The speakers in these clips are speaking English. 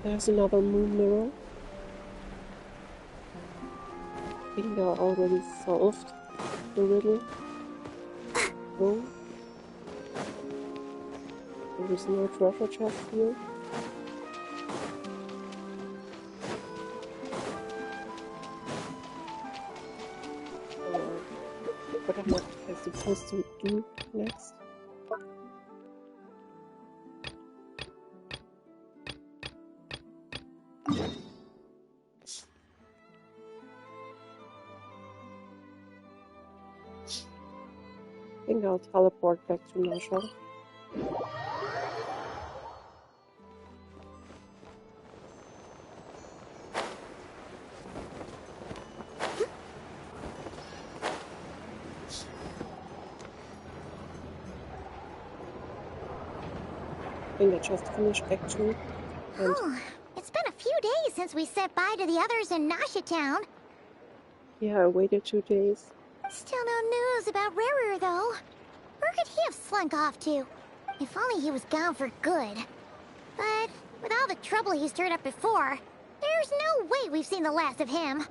There's another moon mirror. I think I already solved the riddle. Oh. There is no treasure chest here. What am I supposed to do next? I think I'll teleport back to Nasha. I think I just finished Act 2. Oh, it's been a few days since we said bye to the others in Nasha Town. Yeah, I waited 2 days. Still no news about Rarer, though. Where could he have slunk off to? If only he was gone for good. But with all the trouble he stirred up before, there's no way we've seen the last of him.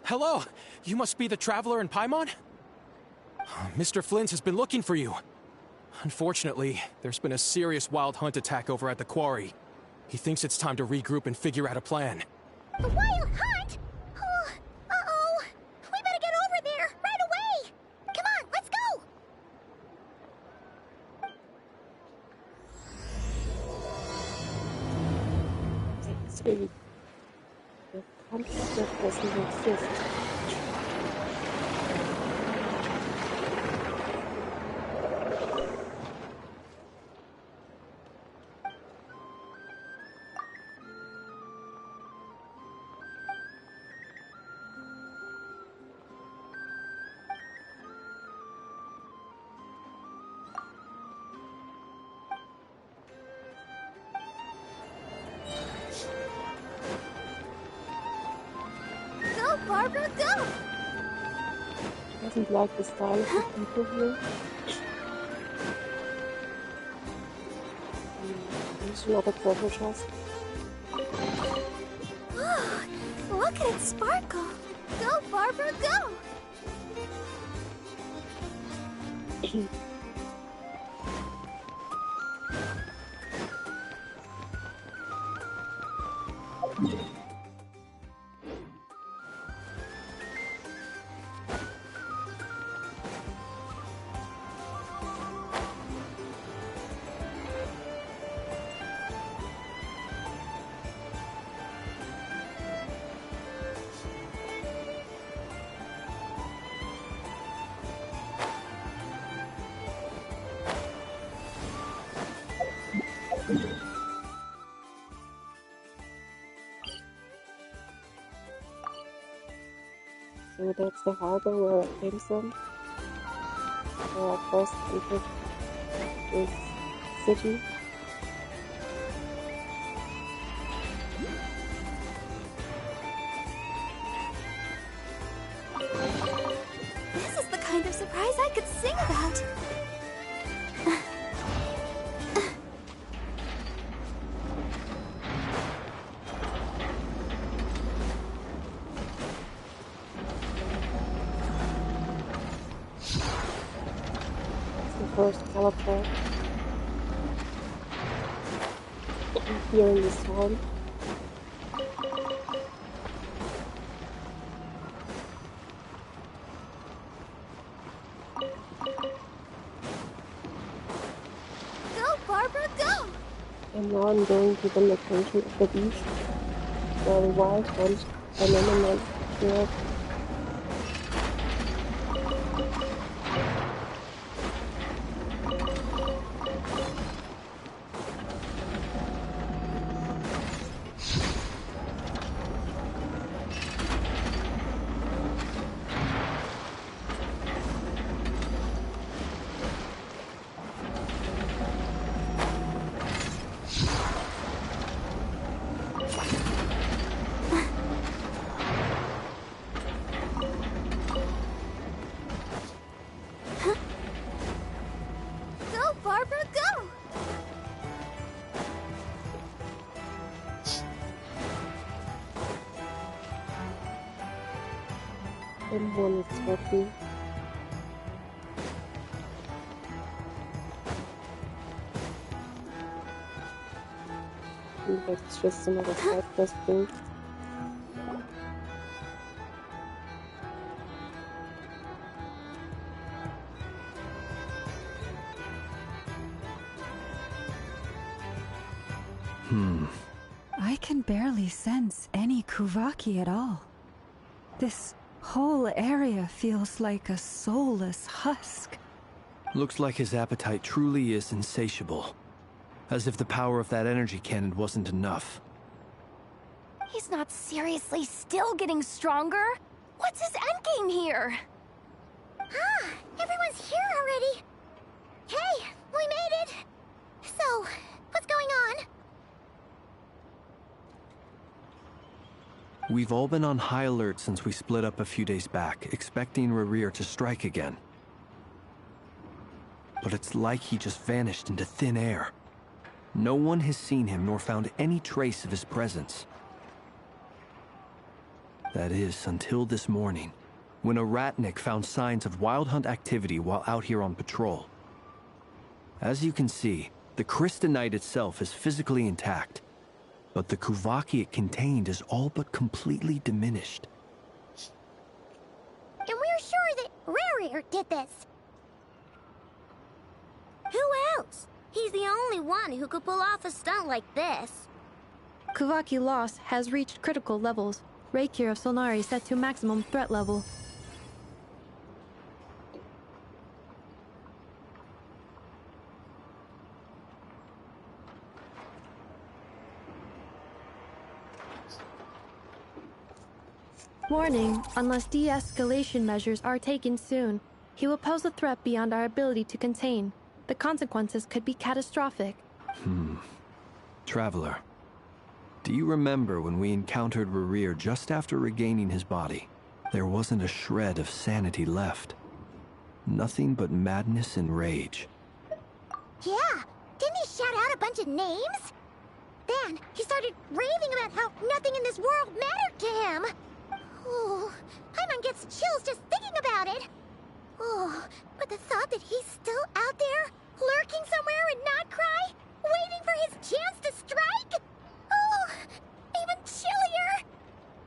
Hello! You must be the traveler in Paimon? Mr. Flynn has been looking for you. Unfortunately, there's been a serious wild hunt attack over at the quarry. He thinks it's time to regroup and figure out a plan. The wild hunt? Oh, uh-oh. We better get over there, right away! Come on, let's go! See, the concept that doesn't exist. Barbara, go! Doesn't like the style of the people here. There's another treasure chest. Oh, look at it sparkle! Go, Barbara, go! So that's the harbor where I came from. Where I first entered this city. This is the kind of surprise I could sing about. First teleport here in this town. Go, Barbara, go! And now I'm going to the location of the beach where the wild hunt phenomenon occurred. Someone is happy. And that's just another side quest thing. I can barely sense any Kuvaki at all. This whole area feels like a soulless husk. Looks like his appetite truly is insatiable. As if the power of that energy cannon wasn't enough. He's not seriously still getting stronger? What's his endgame here? Ah, everyone's here already. Hey, we made it. So, what's going on? We've all been on high alert since we split up a few days back, expecting Rerir to strike again. But it's like he just vanished into thin air. No one has seen him nor found any trace of his presence. That is, until this morning, when a ratnik found signs of wild hunt activity while out here on patrol. As you can see, the crystalite itself is physically intact, but the Kuvaki it contained is all but completely diminished. And we're sure that Rarir did this. Who else? He's the only one who could pull off a stunt like this. Kuvaki loss has reached critical levels. Reiki of Solnari set to maximum threat level. Warning, unless de-escalation measures are taken soon, he will pose a threat beyond our ability to contain. The consequences could be catastrophic. Traveler, do you remember when we encountered Rerir just after regaining his body? There wasn't a shred of sanity left. Nothing but madness and rage. Yeah, didn't he shout out a bunch of names? Then he started raving about how nothing in this world mattered to him. Oh, Paimon gets chills just thinking about it. Oh, but the thought that he's still out there, lurking somewhere in Nodcry, waiting for his chance to strike? Oh, even chillier.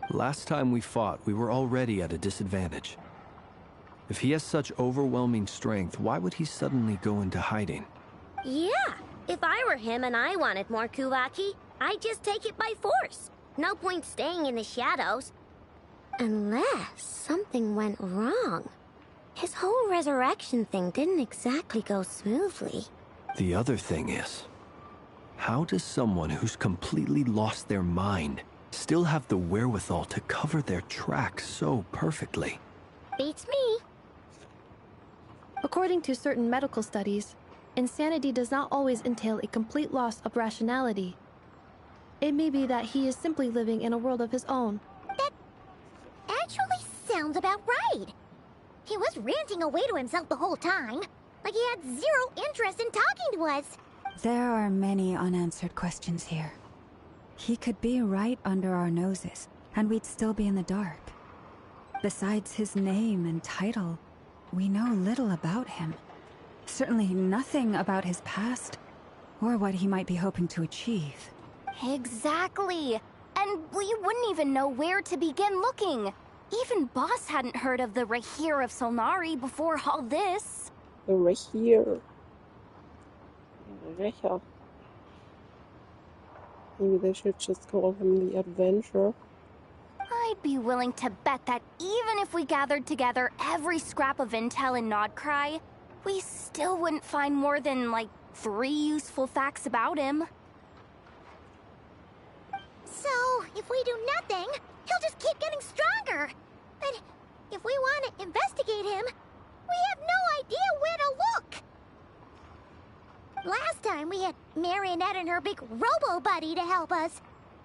Last time we fought, we were already at a disadvantage. If he has such overwhelming strength, why would he suddenly go into hiding? Yeah, if I were him and I wanted more Kuvaki, I'd just take it by force. No point staying in the shadows. Unless something went wrong. His whole resurrection thing didn't exactly go smoothly. The other thing is, how does someone who's completely lost their mind still have the wherewithal to cover their tracks so perfectly? Beats me. According to certain medical studies, insanity does not always entail a complete loss of rationality. It may be that he is simply living in a world of his own. That actually sounds about right. He was ranting away to himself the whole time, like he had zero interest in talking to us. There are many unanswered questions here. He could be right under our noses, and we'd still be in the dark. Besides his name and title, we know little about him. Certainly nothing about his past, or what he might be hoping to achieve. Exactly. And we wouldn't even know where to begin looking. Even Boss hadn't heard of the Rahir of Solnari before all this. The Rahir. Recher. Maybe they should just call him the Adventurer. I'd be willing to bet that even if we gathered together every scrap of intel in Nodcry, we still wouldn't find more than, like, 3 useful facts about him. So, if we do nothing, he'll just keep getting stronger. But if we want to investigate him, we have no idea where to look. Last time we had Marionette and her big robo-buddy to help us,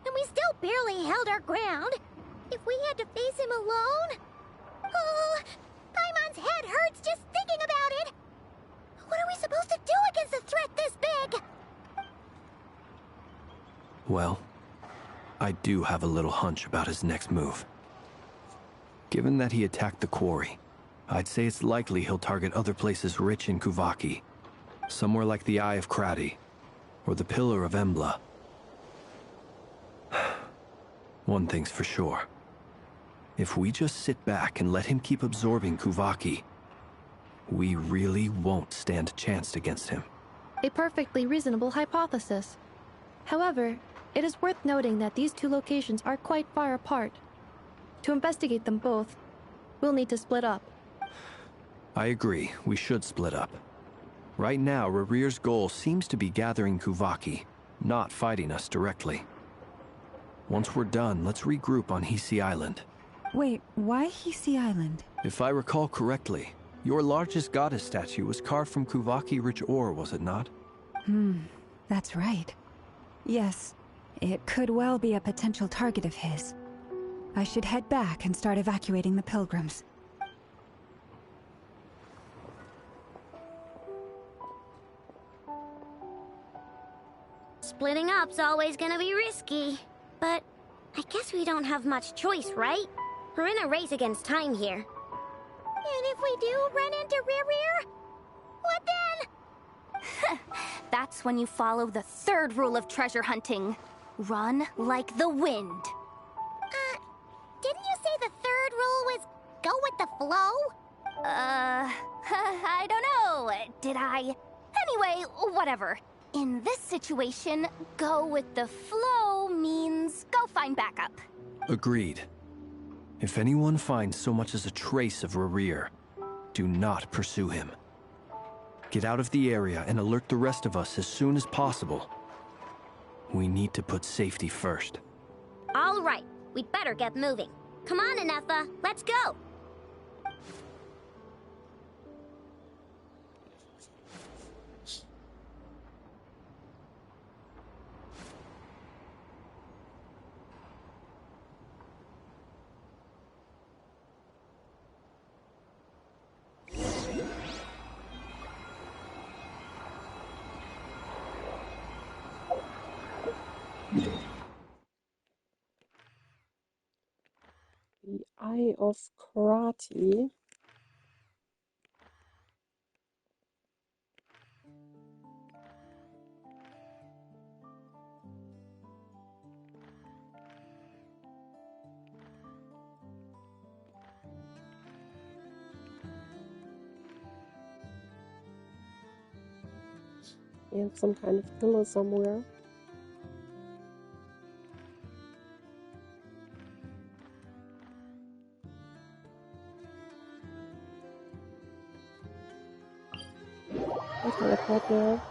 and we still barely held our ground. If we had to face him alone... Oh, Paimon's head hurts just thinking about it. What are we supposed to do against a threat this big? Well, I do have a little hunch about his next move. Given that he attacked the quarry, I'd say it's likely he'll target other places rich in Kuvaki. Somewhere like the Eye of Krati, or the Pillar of Embla. One thing's for sure. If we just sit back and let him keep absorbing Kuvaki, we really won't stand a chance against him. A perfectly reasonable hypothesis. However, it is worth noting that these two locations are quite far apart. To investigate them both, we'll need to split up. I agree, we should split up. Right now, Rarir's goal seems to be gathering Kuvaki, not fighting us directly. Once we're done, let's regroup on Hisi Island. Wait, why Hisi Island? If I recall correctly, your largest goddess statue was carved from Kuvaki-rich ore, was it not? That's right. Yes, it could well be a potential target of his. I should head back and start evacuating the pilgrims. Splitting up's always gonna be risky. But I guess we don't have much choice, right? We're in a race against time here. And if we do run into Rear, what then? That's when you follow the third rule of treasure hunting. Run like the wind. Didn't you say the third rule was go with the flow? I don't know. Did I? Anyway, whatever. In this situation, go with the flow means go find backup. Agreed. If anyone finds so much as a trace of Rarir, do not pursue him. Get out of the area and alert the rest of us as soon as possible. We need to put safety first. All right, we'd better get moving. Come on, Anefa, let's go! The Eye of Krati. And some kind of pillar somewhere. I teleport there.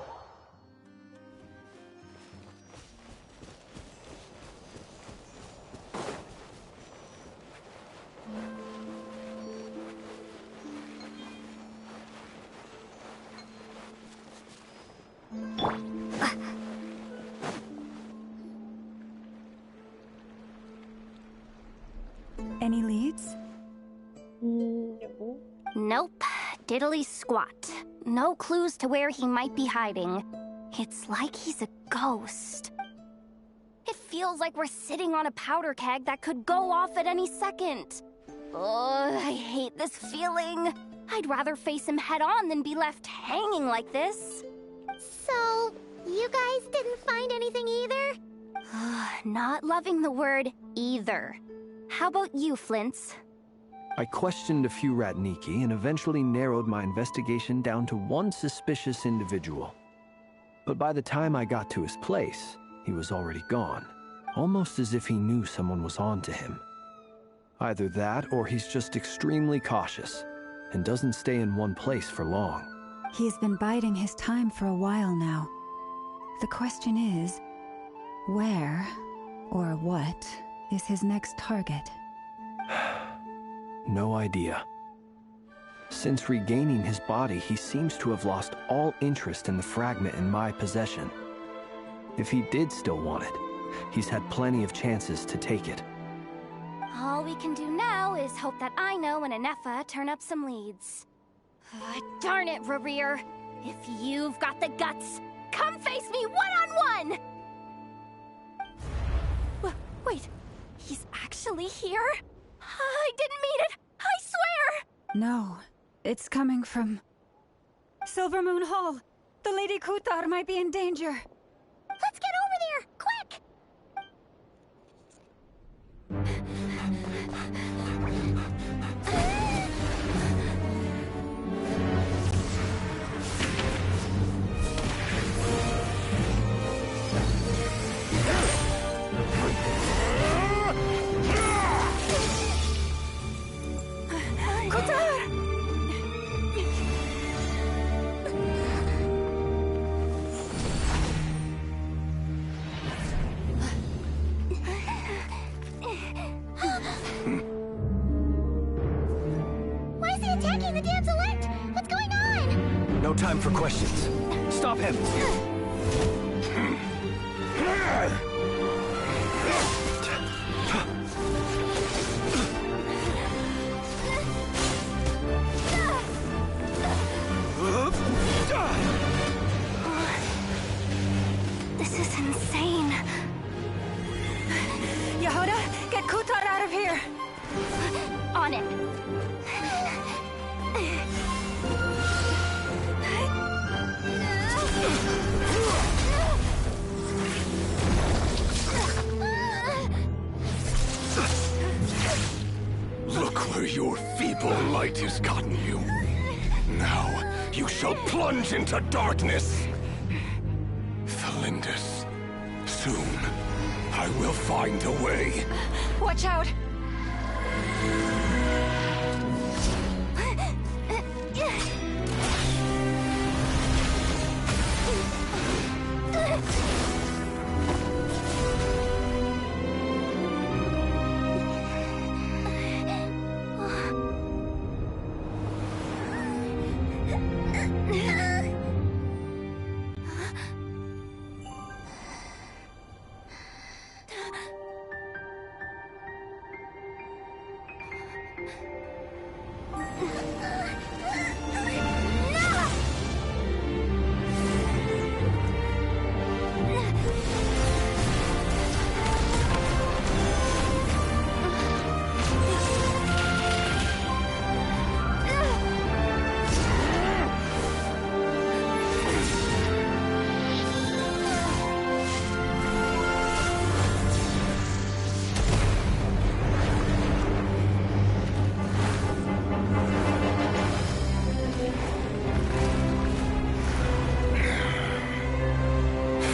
Any leads? No. Nope. Diddly squat. No clues to where he might be hiding. It's like he's a ghost. It feels like we're sitting on a powder keg that could go off at any second. Ugh, I hate this feeling. I'd rather face him head on than be left hanging like this. So, you guys didn't find anything either? Not loving the word either. How about you, Flints? I questioned a few Ratniki and eventually narrowed my investigation down to one suspicious individual. But by the time I got to his place, he was already gone, almost as if he knew someone was on to him. Either that or he's just extremely cautious and doesn't stay in one place for long. He's been biding his time for a while now. The question is, where or what is his next target? No idea. Since regaining his body, he seems to have lost all interest in the fragment in my possession. If he did still want it, he's had plenty of chances to take it. All we can do now is hope that Aino and Anefa turn up some leads. Darn it, Rarir! If you've got the guts, come face me one-on-one! Wait, he's actually here? I didn't mean it! I swear! No, it's coming from Silver Moon Hall. The Lady Kuthar might be in danger. Let's get over there, quick! Why is he attacking the damselette? What's going on? No time for questions. Stop him! This is insane. Yehuda, get Kuthar out of here! On it. Look where your feeble might has gotten you. Now, you shall plunge into darkness. Felindus, soon, I will find a way. Watch out!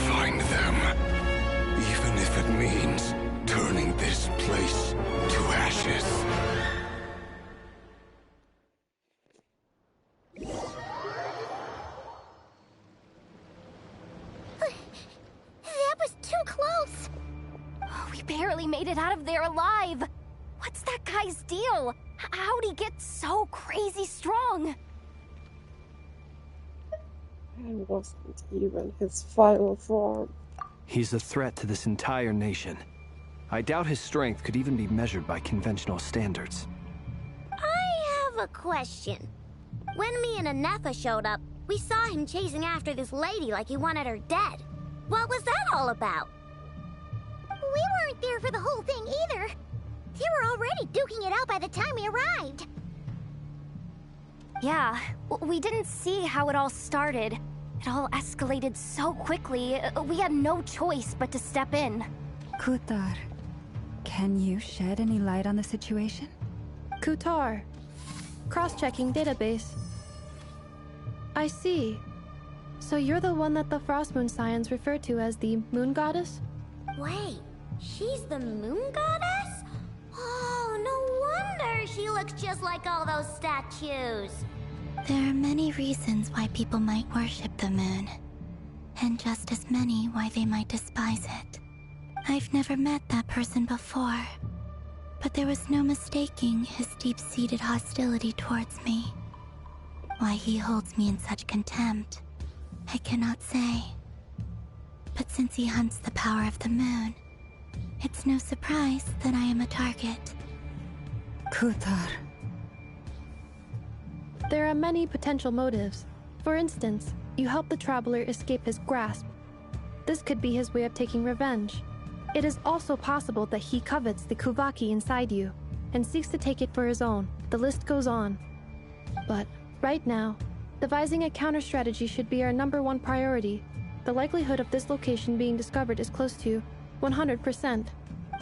Find them. Even if it means turning this place to ashes. That was too close! We barely made it out of there alive. What's that guy's deal? How'd he get so crazy strong? And wasn't even his final form. He's a threat to this entire nation. I doubt his strength could even be measured by conventional standards. I have a question. When me and Anefa showed up, we saw him chasing after this lady like he wanted her dead. What was that all about? We weren't there for the whole thing either. They were already duking it out by the time we arrived. Yeah, we didn't see how it all started. It all escalated so quickly, we had no choice but to step in. Kuthar, can you shed any light on the situation? Kuthar. Cross-checking database. I see. So you're the one that the Frost Moon Scions refer to as the Moon Goddess? Wait, she's the moon goddess? Oh, no wonder she looks just like all those statues. There are many reasons why people might worship the moon, and just as many why they might despise it. I've never met that person before, but there was no mistaking his deep-seated hostility towards me. Why he holds me in such contempt, I cannot say. But since he hunts the power of the moon, it's no surprise that I am a target. Kuthar. There are many potential motives. For instance, you help the Traveler escape his grasp. This could be his way of taking revenge. It is also possible that he covets the Kuvaki inside you. and seeks to take it for his own. The list goes on. But, right now, devising a counter-strategy should be our #1 priority. The likelihood of this location being discovered is close to 100%.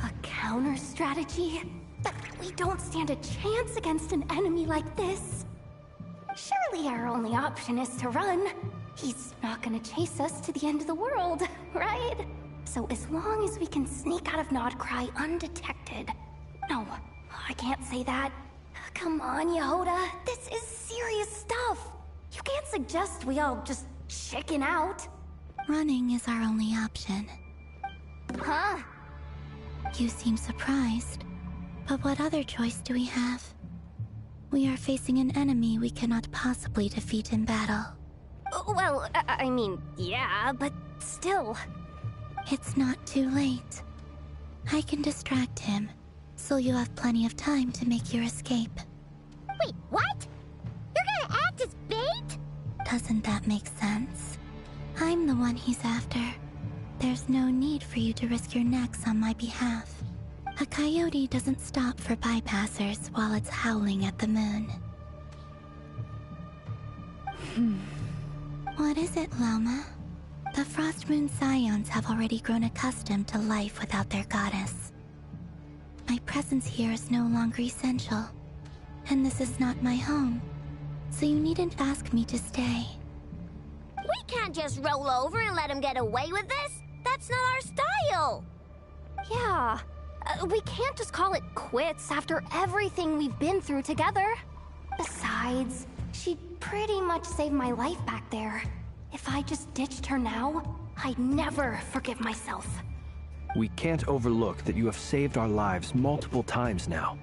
A counter-strategy? But we don't stand a chance against an enemy like this. Surely our only option is to run. He's not gonna chase us to the end of the world, right? So as long as we can sneak out of Nodcry undetected... No, I can't say that. Come on, Yehoda. This is serious stuff. You can't suggest we all just chicken out. Running is our only option. Huh? You seem surprised. But what other choice do we have? We are facing an enemy we cannot possibly defeat in battle. Well, I mean, yeah, but still. It's not too late. I can distract him, so you have plenty of time to make your escape. Wait, what? You're gonna act as bait? Doesn't that make sense? I'm the one he's after. There's no need for you to risk your necks on my behalf. A coyote doesn't stop for bypassers while it's howling at the moon. What is it, Loma? The Frost Moon Scions have already grown accustomed to life without their goddess. My presence here is no longer essential, and this is not my home, so you needn't ask me to stay. We can't just roll over and let him get away with this. That's not our style. Yeah, we can't just call it quits after everything we've been through together. Besides, she pretty much saved my life back there. If I just ditched her now, I'd never forgive myself. We can't overlook that you have saved our lives multiple times now.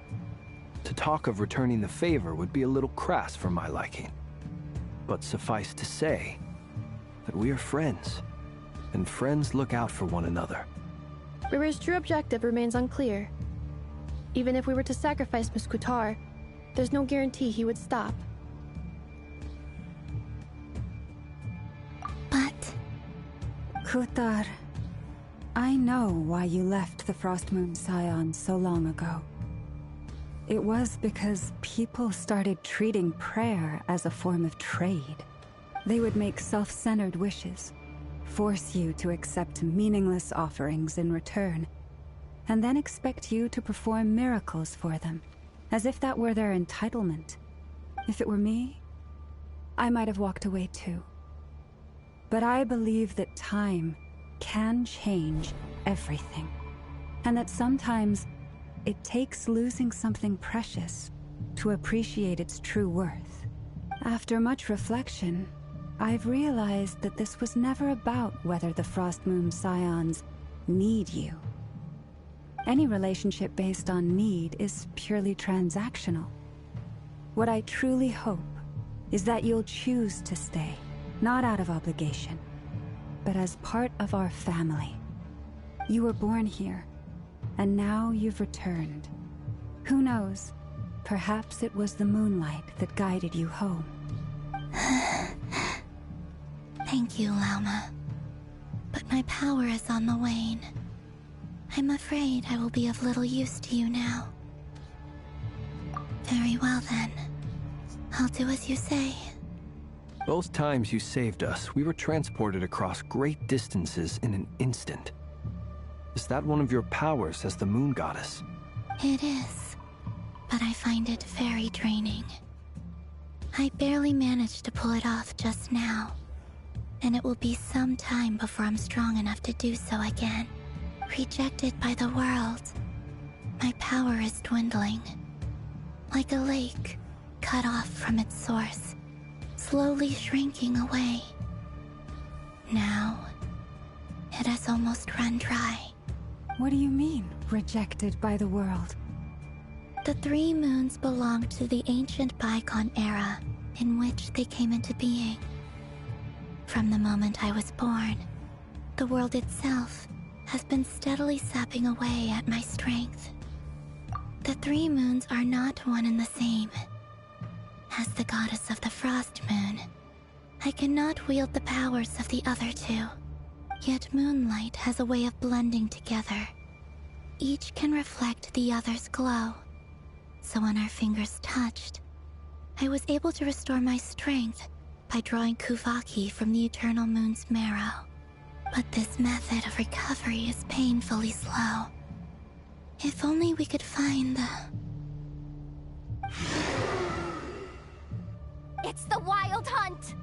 To talk of returning the favor would be a little crass for my liking. But suffice to say that we are friends, and friends look out for one another. River's true objective remains unclear. Even if we were to sacrifice Miss Kutar, there's no guarantee he would stop. But... Kutar, I know why you left the Frost Moon Scions so long ago. It was because people started treating prayer as a form of trade. They would make self-centered wishes, force you to accept meaningless offerings in return, and then expect you to perform miracles for them, as if that were their entitlement. If it were me, I might have walked away too. But I believe that time can change everything, and that sometimes it takes losing something precious to appreciate its true worth. After much reflection, I've realized that this was never about whether the Frost Moon Scions need you. Any relationship based on need is purely transactional. What I truly hope is that you'll choose to stay, not out of obligation, but as part of our family. You were born here, and now you've returned. Who knows? Perhaps it was the moonlight that guided you home. Thank you, Lauma. But my power is on the wane. I'm afraid I will be of little use to you now. Very well then. I'll do as you say. Both times you saved us, we were transported across great distances in an instant. Is that one of your powers as the Moon Goddess? It is, but I find it very draining. I barely managed to pull it off just now, and it will be some time before I'm strong enough to do so again. Rejected by the world, my power is dwindling. Like a lake, cut off from its source, slowly shrinking away. Now, it has almost run dry. What do you mean, rejected by the world? The 3 moons belonged to the ancient bygone era in which they came into being. From the moment I was born, the world itself has been steadily sapping away at my strength. The 3 moons are not one and the same. As the goddess of the Frost Moon, I cannot wield the powers of the other 2. Yet moonlight has a way of blending together. Each can reflect the other's glow, So when our fingers touched, I was able to restore my strength by drawing Kuvaki from the Eternal Moon's marrow. But this method of recovery is painfully slow. If only we could find the... It's the Wild Hunt!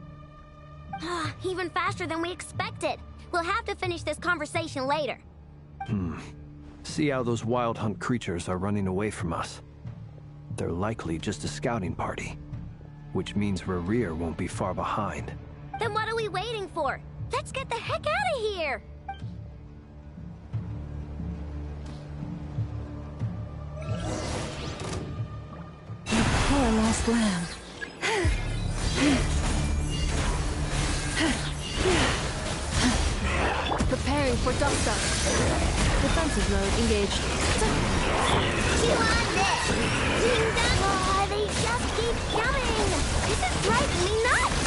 Even faster than we expected. We'll have to finish this conversation later. See how those Wild Hunt creatures are running away from us. They're likely just a scouting party, which means Rerir won't be far behind. Then what are we waiting for? Let's get the heck out of here! Poor lost lamb. Preparing for dust up. Defensive mode engaged. They just keep coming! This is driving me nuts!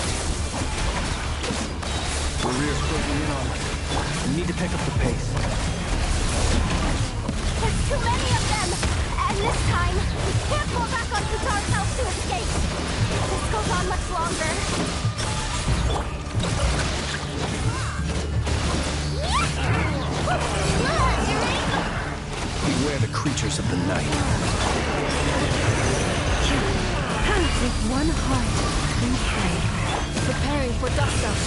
Rerir's closing in on us. We need to pick up the pace. There's too many of them! And this time, we can't fall back on Kutar's house to escape! If this goes on much longer... Beware the creatures of the night. With one heart, we pray. Preparing for dust up.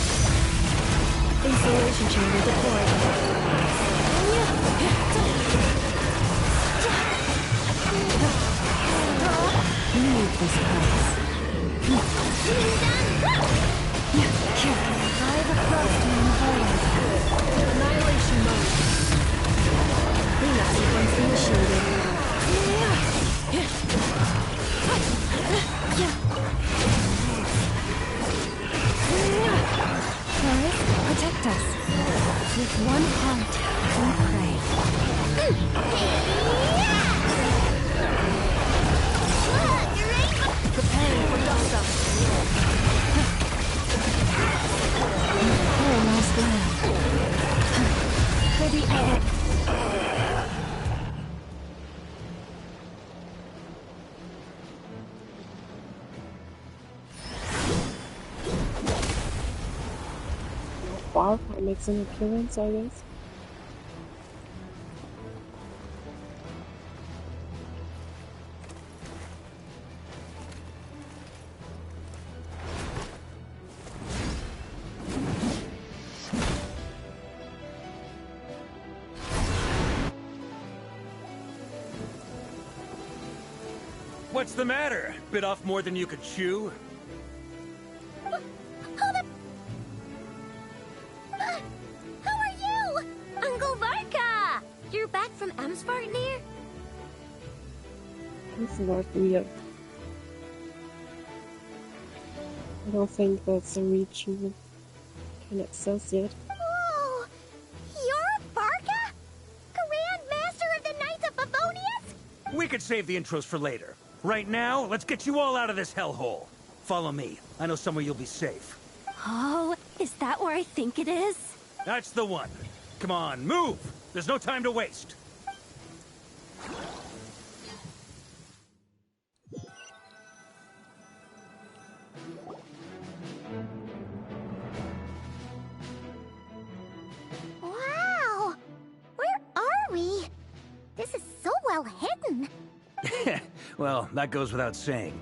Installation chamber deployed. Leave this place. Drive across to unfold. Annihilation mode. Cleanup sequence initiated. Forest, protect us. With one heart, we pray. Preparing for dust up. Poor lost lamb. For the air. Wildfire makes an appearance, I guess. What's the matter? Bit off more than you could chew? Who are you? Uncle Varka! You're back from Amsvartnir? That's not weird. I don't think that's a region we can access yet. Oh, you're Varka? Grand Master of the Knights of Favonius? We could save the intros for later. Right now, let's get you all out of this hellhole. Follow me. I know somewhere you'll be safe. Oh, is that where I think it is? That's the one. Come on, move! There's no time to waste. Wow! Where are we? This is so well hidden. Well, that goes without saying.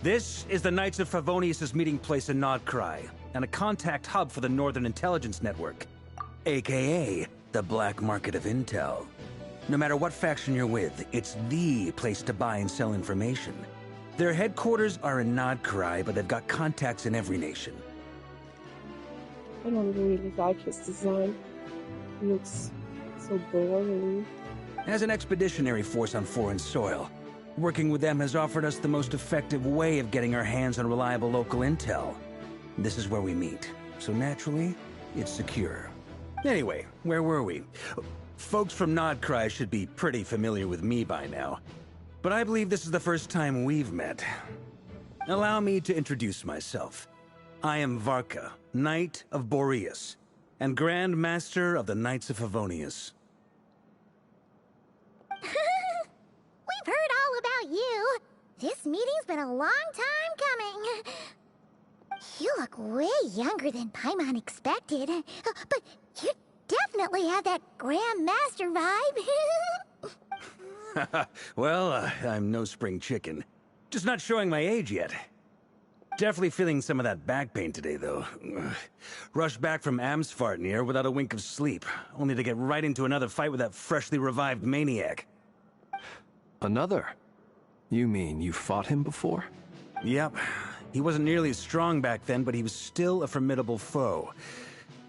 This is the Knights of Favonius' meeting place in Nodcry, and a contact hub for the Northern Intelligence Network, aka the Black Market of Intel. No matter what faction you're with, it's the place to buy and sell information. Their headquarters are in Nodcry, but they've got contacts in every nation. I don't really like his design. He looks so boring. As an expeditionary force on foreign soil, working with them has offered us the most effective way of getting our hands on reliable local intel. This is where we meet, so naturally, it's secure. Anyway, where were we? Folks from Nodcry should be pretty familiar with me by now, but I believe this is the first time we've met. Allow me to introduce myself. I am Varka, Knight of Boreas, and Grand Master of the Knights of Favonius. We've heard all about you. This meeting's been a long time coming. You look way younger than Paimon expected. But you definitely have that Grand Master vibe. Well, I'm no spring chicken. Just not showing my age yet. Definitely feeling some of that back pain today, though. Rushed back from Amsfartnir without a wink of sleep, only to get right into another fight with that freshly revived maniac. Another? You mean you fought him before? Yep. He wasn't nearly as strong back then, but he was still a formidable foe.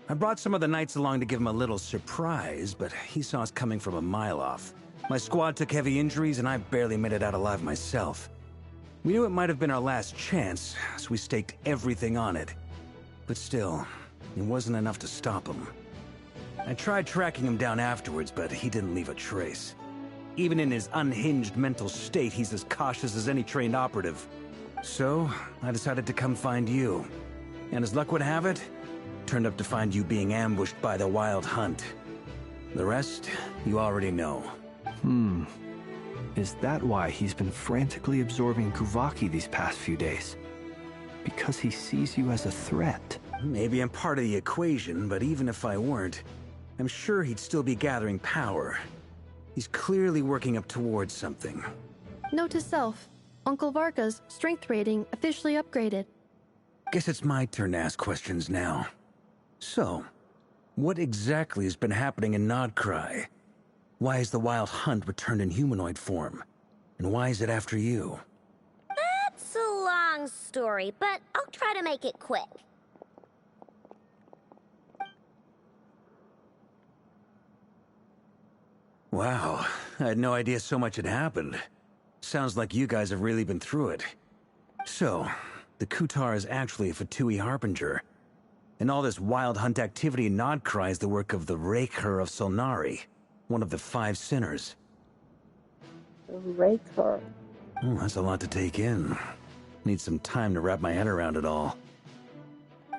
I brought some of the knights along to give him a little surprise, but he saw us coming from a mile off. My squad took heavy injuries, and I barely made it out alive myself. We knew it might have been our last chance, so we staked everything on it. But still, it wasn't enough to stop him. I tried tracking him down afterwards, but he didn't leave a trace. Even in his unhinged mental state, he's as cautious as any trained operative. So, I decided to come find you. And as luck would have it, turned up to find you being ambushed by the Wild Hunt. The rest, you already know. Is that why he's been frantically absorbing Kuvaki these past few days? Because he sees you as a threat? Maybe I'm part of the equation, but even if I weren't, I'm sure he'd still be gathering power. He's clearly working up towards something. Note to self, Uncle Varka's strength rating officially upgraded. Guess it's my turn to ask questions now. So, what exactly has been happening in Nodcry? Why is the Wild Hunt returned in humanoid form? And why is it after you? That's a long story, but I'll try to make it quick. Wow, I had no idea so much had happened. Sounds like you guys have really been through it. So, the Kutar is actually a Fatui Harbinger. And all this Wild Hunt activity in Nodcry is the work of the Raker of Solnari, one of the 5 sinners. Raker. Oh, that's a lot to take in. Need some time to wrap my head around it all.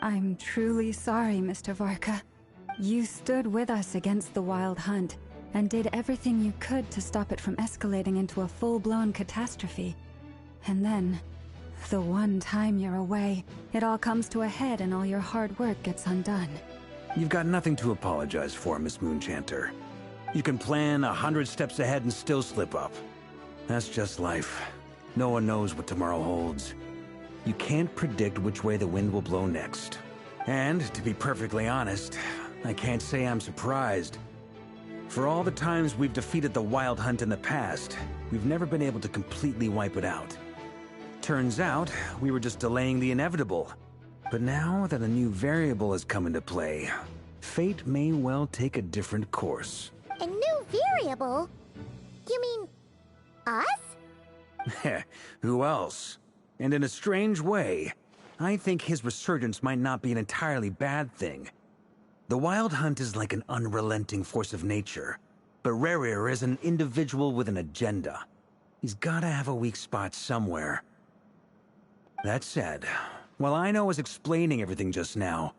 I'm truly sorry, Mr. Varka. You stood with us against the Wild Hunt, and did everything you could to stop it from escalating into a full-blown catastrophe. And then, the one time you're away, it all comes to a head and all your hard work gets undone. You've got nothing to apologize for, Miss Moonchanter. You can plan 100 steps ahead and still slip up. That's just life. No one knows what tomorrow holds. You can't predict which way the wind will blow next. And, to be perfectly honest, I can't say I'm surprised. For all the times we've defeated the Wild Hunt in the past, we've never been able to completely wipe it out. Turns out, we were just delaying the inevitable. But now that a new variable has come into play, fate may well take a different course. A new variable? You mean us? Who else? And in a strange way, I think his resurgence might not be an entirely bad thing. The Wild Hunt is like an unrelenting force of nature, but Rerir is an individual with an agenda. He's gotta have a weak spot somewhere. That said, while I was explaining everything just now,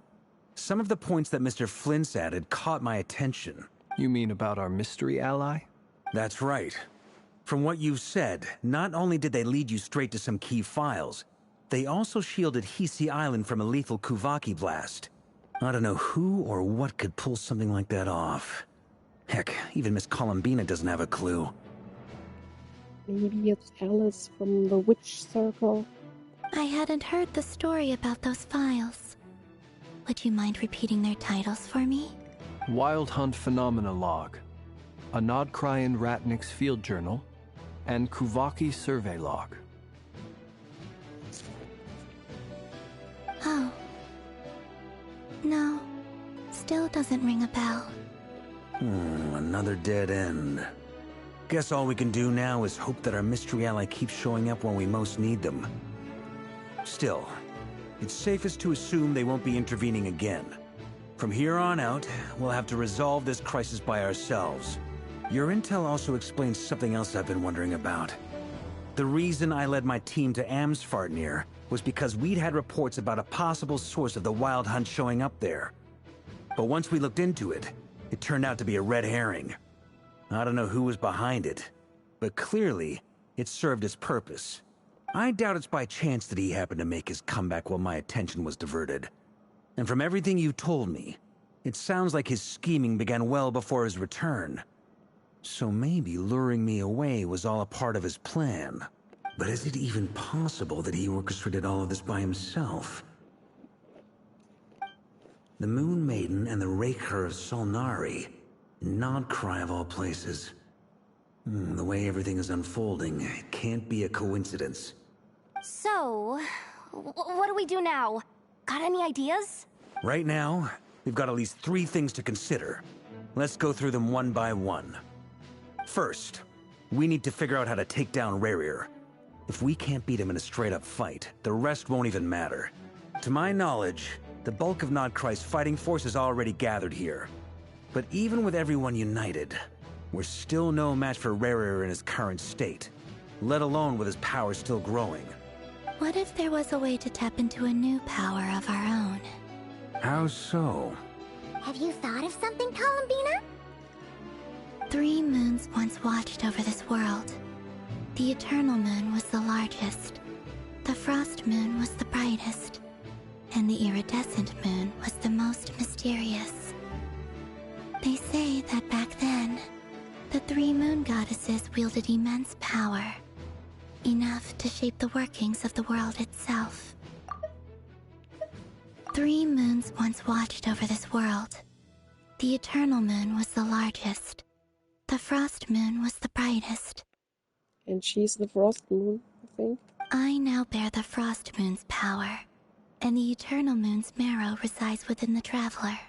some of the points that Mr. Flint's added caught my attention. You mean about our mystery ally? That's right. From what you've said, not only did they lead you straight to some key files, they also shielded Hisi Island from a lethal Kuvaki blast. I don't know who or what could pull something like that off. Heck, even Miss Columbina doesn't have a clue. Maybe it's Alice from the Witch Circle. I hadn't heard the story about those files. Would you mind repeating their titles for me? Wild Hunt Phenomena Log, a Nodcryan Ratnik's Field Journal, and Kuvaki Survey Log. Oh. No, still doesn't ring a bell. Another dead end. Guess all we can do now is hope that our mystery ally keeps showing up when we most need them. Still, it's safest to assume they won't be intervening again. From here on out, we'll have to resolve this crisis by ourselves. Your intel also explains something else I've been wondering about. The reason I led my team to Amsfartnir was because we'd had reports about a possible source of the Wild Hunt showing up there. But once we looked into it, it turned out to be a red herring. I don't know who was behind it, but clearly, it served its purpose. I doubt it's by chance that he happened to make his comeback while my attention was diverted. And from everything you told me, it sounds like his scheming began well before his return. So maybe luring me away was all a part of his plan. But is it even possible that he orchestrated all of this by himself? The Moon Maiden and the Raker of Solnari. Nodcry of all places. The way everything is unfolding, it can't be a coincidence. So, what do we do now? Got any ideas? Right now, we've got at least 3 things to consider. Let's go through them one by one. First, we need to figure out how to take down Rerir. If we can't beat him in a straight-up fight, the rest won't even matter. To my knowledge, the bulk of Nodcry's fighting force is already gathered here. But even with everyone united, we're still no match for Rerir in his current state, let alone with his power still growing. What if there was a way to tap into a new power of our own? How so? Have you thought of something, Columbina? 3 moons once watched over this world. The Eternal Moon was the largest. The Frost Moon was the brightest. And the Iridescent Moon was the most mysterious. They say that back then, the 3 moon goddesses wielded immense power. Enough to shape the workings of the world itself. 3 moons once watched over this world. The Eternal Moon was the largest. The Frost Moon was the brightest. And she's the Frost Moon, I think. I now bear the Frost Moon's power, and the Eternal Moon's marrow resides within the Traveler.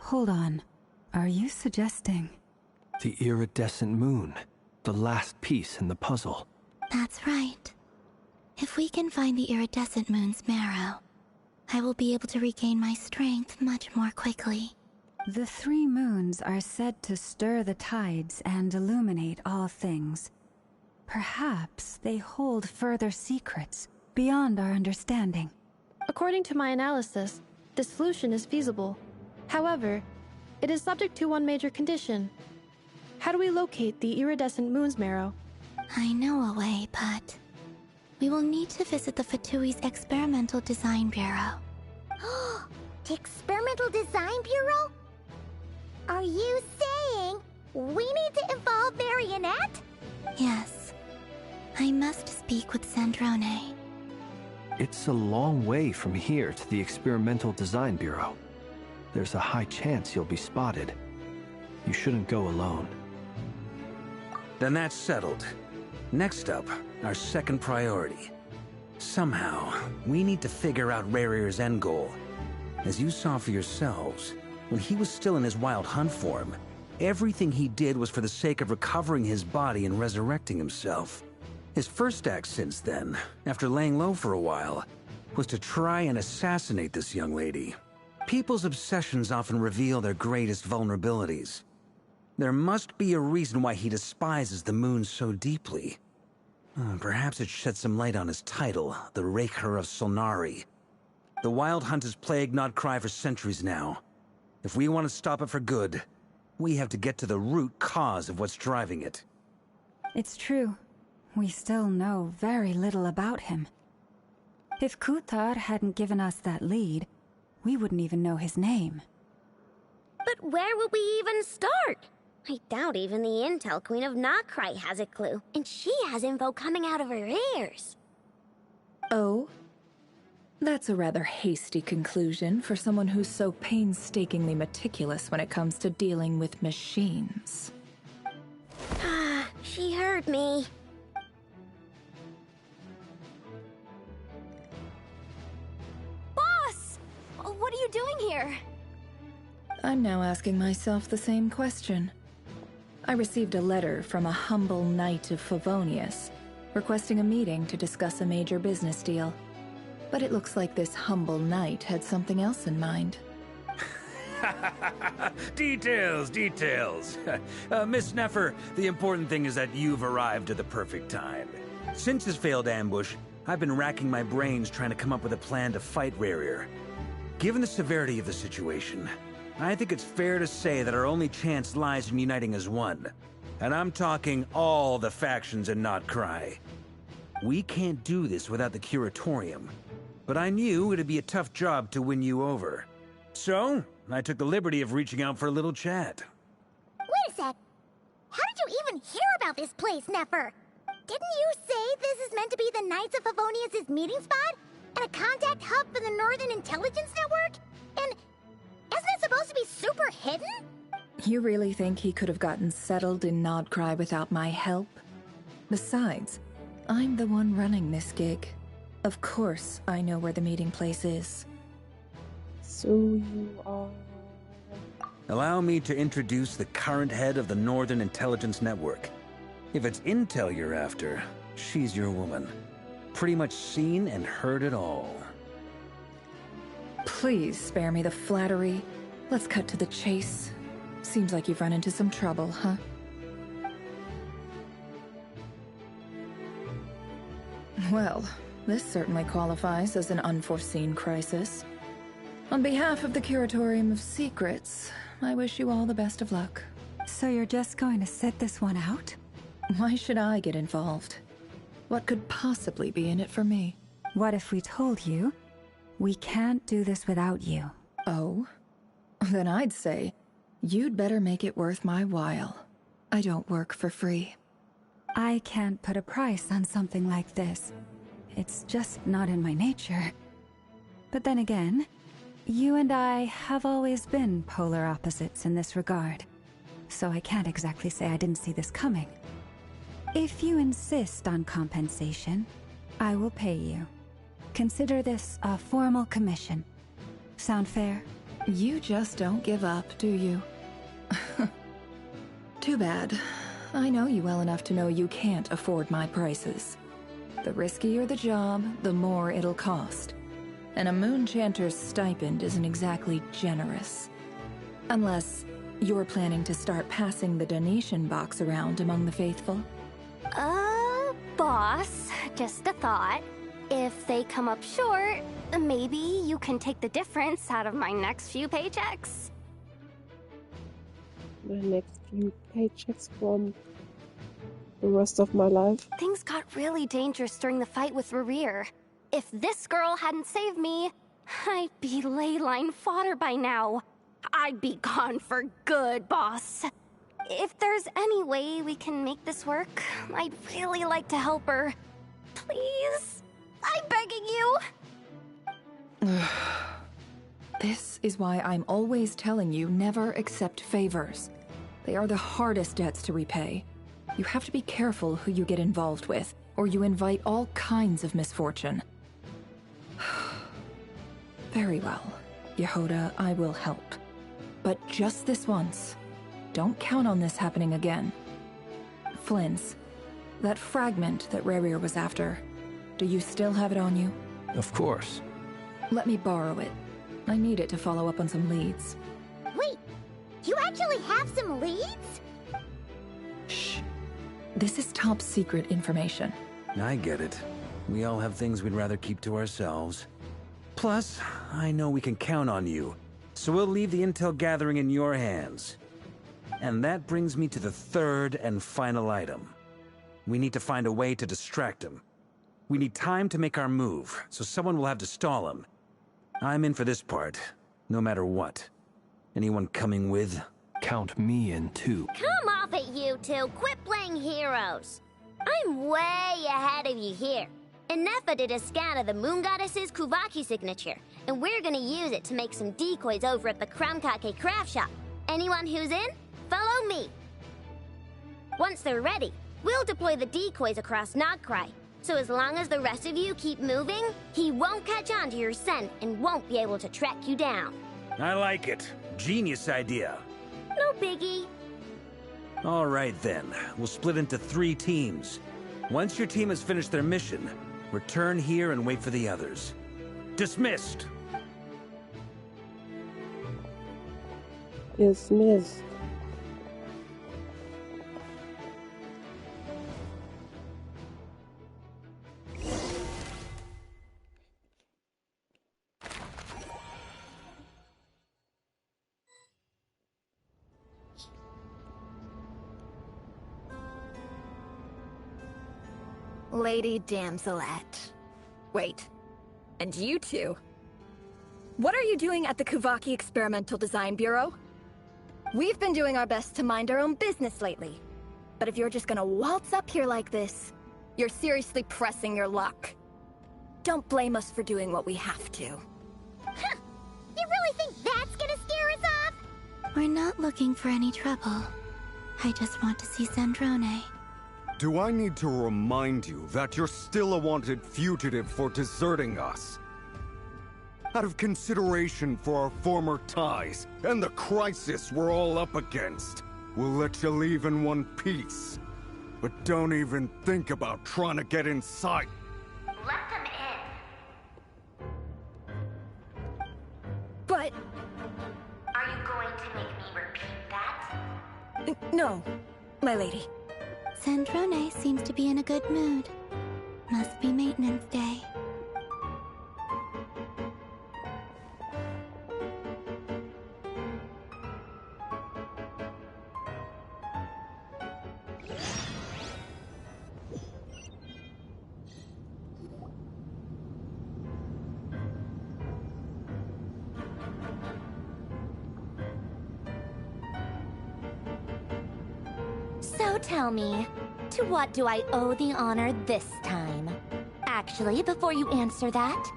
Hold on. Are you suggesting... The iridescent moon, the last piece in the puzzle. That's right. If we can find the Iridescent Moon's marrow, I will be able to regain my strength much more quickly. The 3 moons are said to stir the tides and illuminate all things. Perhaps they hold further secrets beyond our understanding. According to my analysis, this solution is feasible. However, it is subject to one major condition. How do we locate the iridescent moon's marrow? I know a way, but we will need to visit the Fatui's Experimental Design Bureau. The Experimental Design Bureau? Are you saying we need to involve Marionette? Yes. I must speak with Sandrone. It's a long way from here to the Experimental Design Bureau. There's a high chance you'll be spotted. You shouldn't go alone. Then that's settled. Next up, our second priority. Somehow, we need to figure out Rerir's end goal. As you saw for yourselves, when he was still in his wild hunt form, everything he did was for the sake of recovering his body and resurrecting himself. His first act since then, after laying low for a while, was to try and assassinate this young lady. People's obsessions often reveal their greatest vulnerabilities. There must be a reason why he despises the moon so deeply. Perhaps it sheds some light on his title, the Raker of Solnari. The Wild Hunt has plagued Nodcry for centuries now. If we want to stop it for good, we have to get to the root cause of what's driving it. It's true. We still know very little about him. If Kuthar hadn't given us that lead, we wouldn't even know his name. But where would we even start? I doubt even the Intel Queen of Nodcry has a clue, and she has info coming out of her ears. Oh? That's a rather hasty conclusion for someone who's so painstakingly meticulous when it comes to dealing with machines. Ah, she heard me. Boss! What are you doing here? I'm now asking myself the same question. I received a letter from a humble knight of Favonius, requesting a meeting to discuss a major business deal. But it looks like this humble knight had something else in mind. Details. Miss Neffer, the important thing is that you've arrived at the perfect time. Since his failed ambush, I've been racking my brains trying to come up with a plan to fight Rerir. Given the severity of the situation, I think it's fair to say that our only chance lies in uniting as one. And I'm talking all the factions in Nodcry. We can't do this without the Curatorium. But I knew it'd be a tough job to win you over. So, I took the liberty of reaching out for a little chat. Wait a sec. How did you even hear about this place, Nefer? Didn't you say this is meant to be the Knights of Favonius' meeting spot? And a contact hub for the Northern Intelligence Network? And isn't it supposed to be super hidden? You really think he could have gotten settled in Nodcry without my help? Besides, I'm the one running this gig. Of course I know where the meeting place is. So you are... Allow me to introduce the current head of the Northern Intelligence Network. If it's intel you're after, she's your woman. Pretty much seen and heard it all. Please spare me the flattery. Let's cut to the chase. Seems like you've run into some trouble, huh? Well, this certainly qualifies as an unforeseen crisis. On behalf of the Curatorium of Secrets, I wish you all the best of luck. So you're just going to sit this one out? Why should I get involved? What could possibly be in it for me? What if we told you we can't do this without you? Oh? Then I'd say you'd better make it worth my while. I don't work for free. I can't put a price on something like this. It's just not in my nature. But then again, you and I have always been polar opposites in this regard. So I can't exactly say I didn't see this coming. If you insist on compensation, I will pay you. Consider this a formal commission. Sound fair? You just don't give up, do you? Too bad. I know you well enough to know you can't afford my prices. The riskier the job, the more it'll cost. And a Moonchanter's stipend isn't exactly generous. Unless you're planning to start passing the donation box around among the faithful. Boss, just a thought. If they come up short, maybe you can take the difference out of my next few paychecks. The next few paychecks from the rest of my life. Things got really dangerous during the fight with Rerir. If this girl hadn't saved me, I'd be leyline fodder by now. I'd be gone for good, boss. If there's any way we can make this work, I'd really like to help her. Please? I'm begging you! This is why I'm always telling you never accept favors. They are the hardest debts to repay. You have to be careful who you get involved with, or you invite all kinds of misfortune. Very well, Yehoda, I will help. But just this once. Don't count on this happening again. Flynn's, that fragment that Rerir was after, do you still have it on you? Of course. Let me borrow it. I need it to follow up on some leads. Wait, you actually have some leads? Shh. This is top secret information. I get it. We all have things we'd rather keep to ourselves. Plus, I know we can count on you, so we'll leave the intel gathering in your hands. And that brings me to the third and final item. We need to find a way to distract him. We need time to make our move, so someone will have to stall him. I'm in for this part, no matter what. Anyone coming with? Count me in too. Come off it, you two. Quit playing heroes. I'm way ahead of you here. Nefa did a scan of the Moon Goddess's Kuvaki signature, and we're gonna use it to make some decoys over at the Kramkake craft shop. Anyone who's in, follow me. Once they're ready, we'll deploy the decoys across Nogcry. So as long as the rest of you keep moving, he won't catch on to your scent and won't be able to track you down. I like it. Genius idea. No biggie. All right then, we'll split into 3 teams. Once your team has finished their mission, return here and wait for the others. Dismissed! Dismissed. Lady Damselette. Wait, and you two? What are you doing at the Kuvaki Experimental Design Bureau? We've been doing our best to mind our own business lately. But if you're just gonna waltz up here like this, you're seriously pressing your luck. Don't blame us for doing what we have to. Huh. You really think that's gonna scare us off? We're not looking for any trouble. I just want to see Zandrone. Do I need to remind you that you're still a wanted fugitive for deserting us? Out of consideration for our former ties and the crisis we're all up against, we'll let you leave in one piece. But don't even think about trying to get inside. Let them in. But... Are you going to make me repeat that? No, my lady. Zandrone seems to be in a good mood. Must be maintenance day. So tell me, to what do I owe the honor this time? Actually, before you answer that,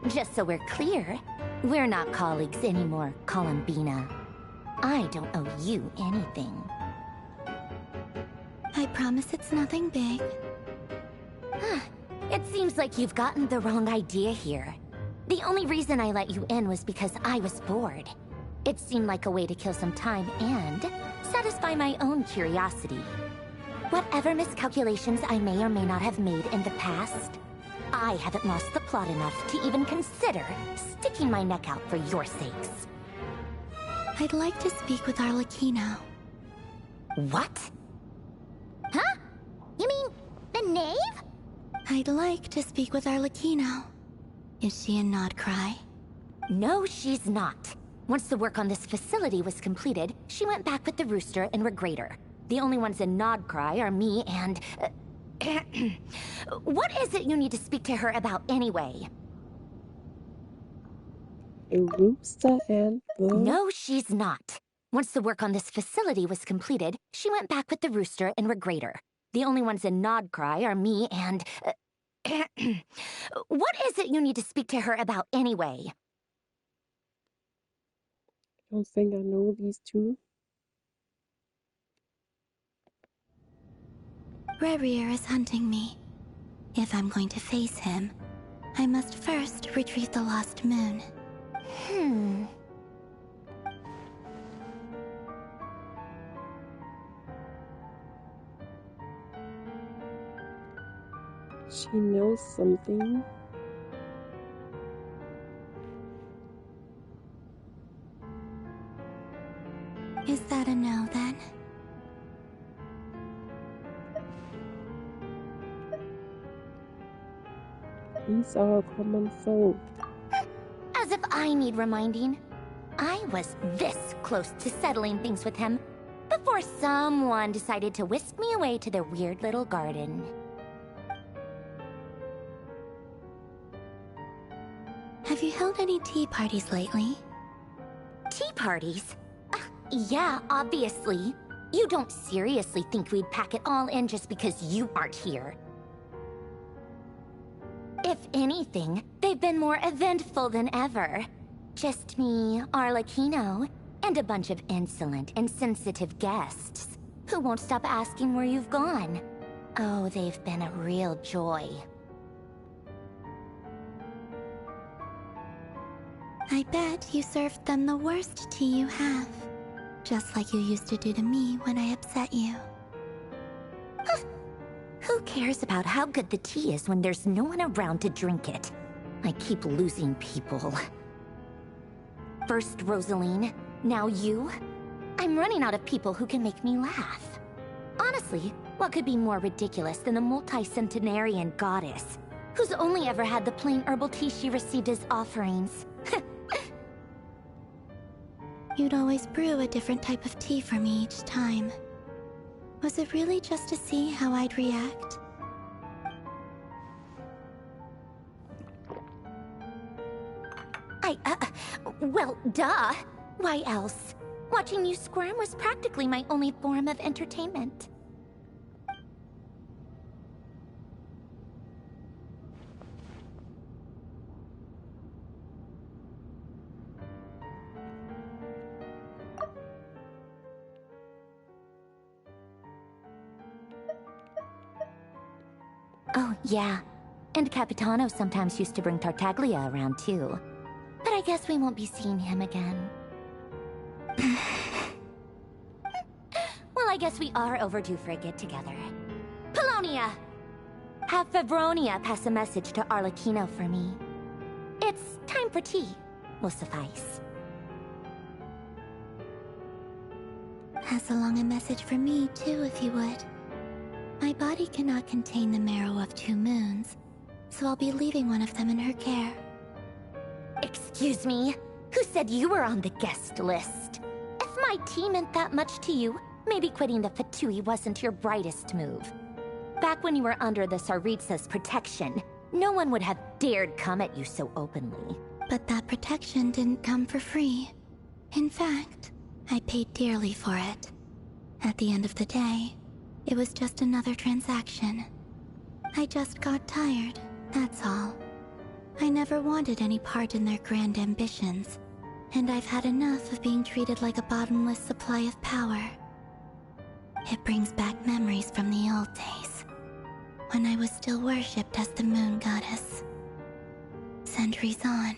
just so we're clear, we're not colleagues anymore, Columbina. I don't owe you anything. I promise it's nothing big. It seems like you've gotten the wrong idea here. The only reason I let you in was because I was bored. It seemed like a way to kill some time and satisfy my own curiosity. Whatever miscalculations I may or may not have made in the past, I haven't lost the plot enough to even consider sticking my neck out for your sakes. I'd like to speak with Arlecchino. What? Huh? You mean the knave? I'd like to speak with Arlecchino. Is she in Nodcry? No, she's not. Once the work on this facility was completed, she went back with the Rooster and Regrator. The only ones in Nodcry are me and... What is it you need to speak to her about anyway? A rooster and the... No, she's not. Once the work on this facility was completed, she went back with the Rooster and Regrator. The only ones in Nodcry are me and... What is it you need to speak to her about anyway? I don't think I know these two. Rerir is hunting me. If I'm going to face him, I must first retrieve the lost moon. She knows something. Is that a no, then? He's our common foe. As if I need reminding. I was this close to settling things with him before someone decided to whisk me away to their weird little garden. Have you held any tea parties lately? Tea parties? Yeah, obviously. You don't seriously think we'd pack it all in just because you aren't here. If anything, they've been more eventful than ever. Just me, Arlecchino, and a bunch of insolent, insensitive guests who won't stop asking where you've gone. Oh, they've been a real joy. I bet you served them the worst tea you have. Just like you used to do to me when I upset you. Who cares about how good the tea is when there's no one around to drink it? I keep losing people. First Rosaline, now you. I'm running out of people who can make me laugh. Honestly, what could be more ridiculous than the multi-centenarian goddess, who's only ever had the plain herbal tea she received as offerings? You'd always brew a different type of tea for me each time. Was it really just to see how I'd react? Well, duh. Why else? Watching you squirm was practically my only form of entertainment. Oh, yeah. And Capitano sometimes used to bring Tartaglia around, too. But I guess we won't be seeing him again. Well, I guess we are overdue for a get-together. Polonia! Have Fevronia pass a message to Arlecchino for me. It's time for tea. Will suffice. Pass along a message for me, too, if you would. My body cannot contain the marrow of 2 moons, so I'll be leaving one of them in her care. Excuse me? Who said you were on the guest list? If my tea meant that much to you, maybe quitting the Fatui wasn't your brightest move. Back when you were under the Tsaritsa's protection, no one would have dared come at you so openly. But that protection didn't come for free. In fact, I paid dearly for it. At the end of the day, it was just another transaction. I just got tired, that's all. I never wanted any part in their grand ambitions, and I've had enough of being treated like a bottomless supply of power. It brings back memories from the old days, when I was still worshipped as the moon goddess. Centuries on,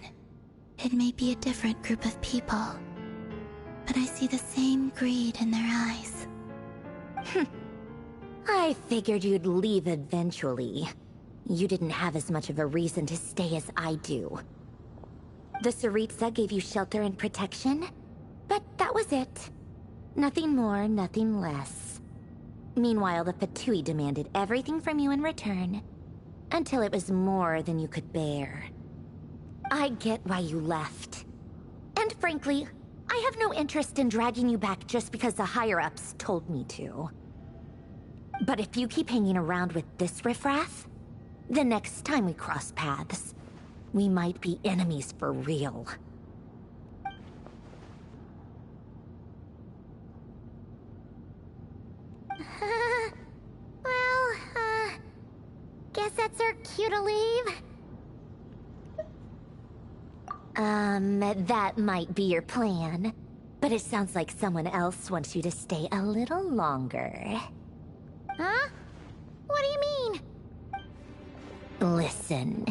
it may be a different group of people, but I see the same greed in their eyes. I figured you'd leave eventually. You didn't have as much of a reason to stay as I do. The Tsaritsa gave you shelter and protection, but that was it. Nothing more, nothing less. Meanwhile, the Fatui demanded everything from you in return, until it was more than you could bear. I get why you left. And frankly, I have no interest in dragging you back just because the higher-ups told me to. But if you keep hanging around with this riffraff, the next time we cross paths, we might be enemies for real. Guess that's our cue to leave. That might be your plan, but it sounds like someone else wants you to stay a little longer. Huh? What do you mean? Listen.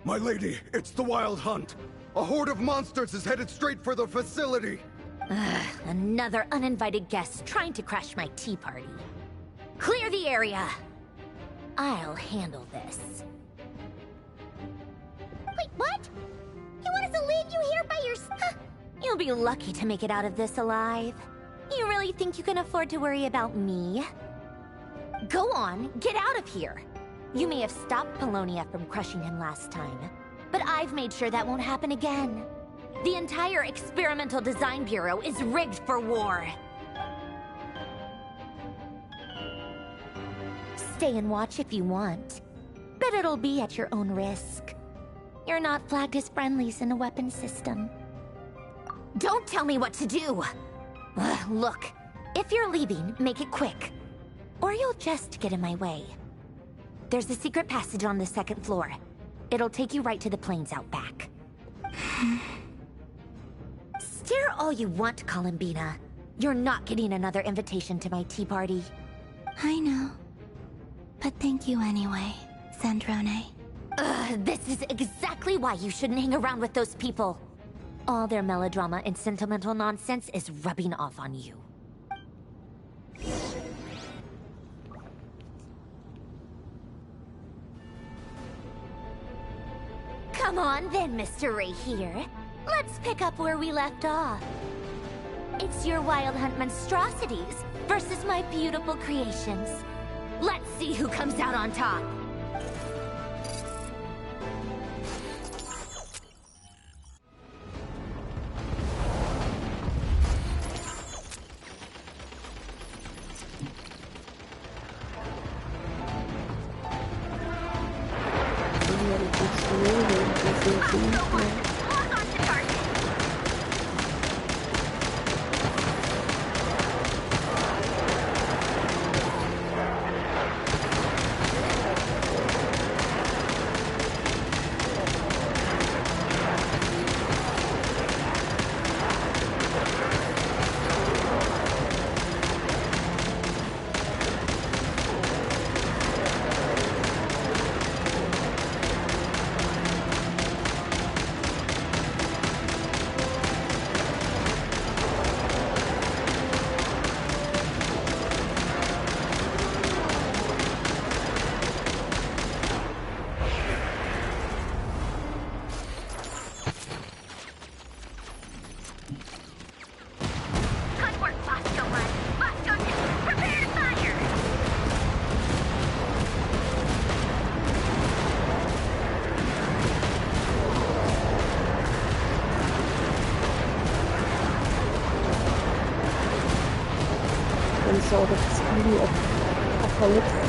My lady, it's the Wild Hunt. A horde of monsters is headed straight for the facility. Another uninvited guest trying to crash my tea party. Clear the area. I'll handle this. Wait, what? You want us to leave you here by yourself? You'll be lucky to make it out of this alive. You really think you can afford to worry about me? Go on, get out of here. You may have stopped Polonia from crushing him last time, but I've made sure that won't happen again. The entire Experimental Design Bureau is rigged for war. Stay and watch if you want, but it'll be at your own risk. You're not flagged as friendlies in the weapons system. Don't tell me what to do! Look, if you're leaving, make it quick, or you'll just get in my way. There's a secret passage on the 2nd floor. It'll take you right to the plains out back. Stare all you want, Columbina. You're not getting another invitation to my tea party. I know. But thank you anyway, Sandrone. This is exactly why you shouldn't hang around with those people. All their melodrama and sentimental nonsense is rubbing off on you. Come on then, Mr. Ray here. Let's pick up where we left off. It's your Wild Hunt monstrosities versus my beautiful creations. Let's see who comes out on top. some sort of zombie apocalypse.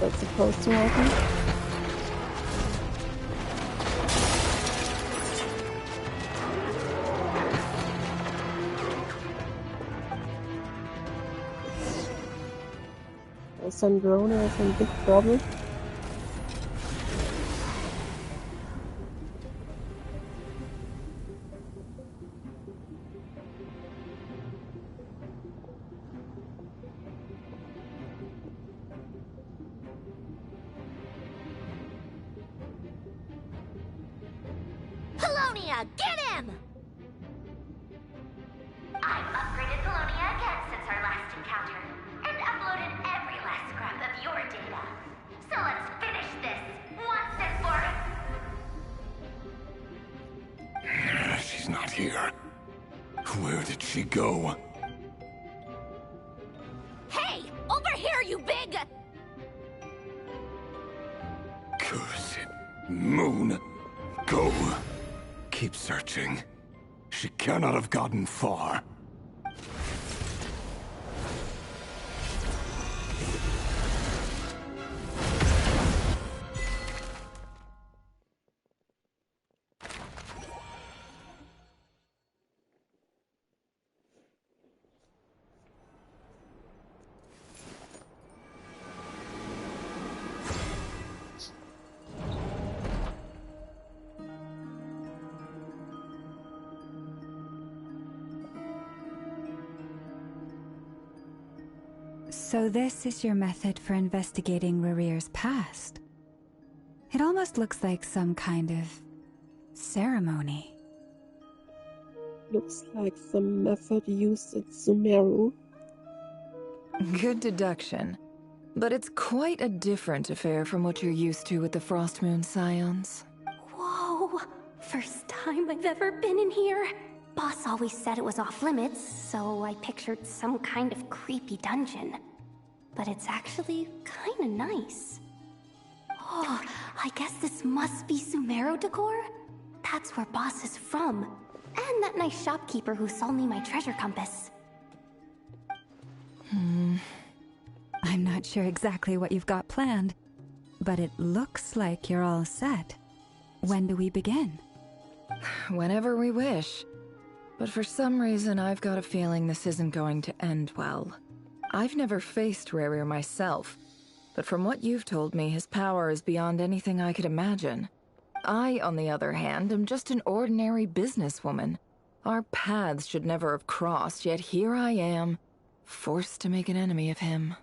That's supposed to happen. Sandrona has a big problem. Get him! I've upgraded Polonia again since our last encounter, and uploaded every last scrap of your data. So let's finish this, once and for... She's not here. Where did she go? Hey! Over here, you big... Cursed moon. Go. Keep searching. She cannot have gotten far. So this is your method for investigating Rarir's past? It almost looks like some kind of ceremony. Looks like some method used at Sumeru. Good deduction. But it's quite a different affair from what you're used to with the Frost Moon Scions. Whoa! First time I've ever been in here. Boss always said it was off limits, so I pictured some kind of creepy dungeon. But it's actually kinda nice. Oh, I guess this must be Sumeru decor? That's where Boss is from. And that nice shopkeeper who sold me my treasure compass. I'm not sure exactly what you've got planned, but it looks like you're all set. When do we begin? Whenever we wish. But for some reason, I've got a feeling this isn't going to end well. I've never faced Rerir myself, but from what you've told me, his power is beyond anything I could imagine. I, on the other hand, am just an ordinary businesswoman. Our paths should never have crossed, yet here I am, forced to make an enemy of him.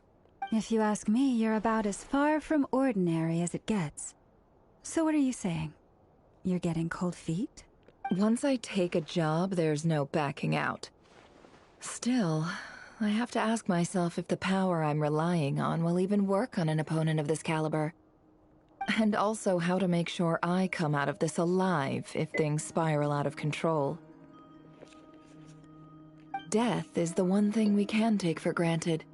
If you ask me, you're about as far from ordinary as it gets. So what are you saying? You're getting cold feet? Once I take a job, there's no backing out. Still, I have to ask myself if the power I'm relying on will even work on an opponent of this caliber. And also how to make sure I come out of this alive if things spiral out of control. Death is the one thing we can take for granted.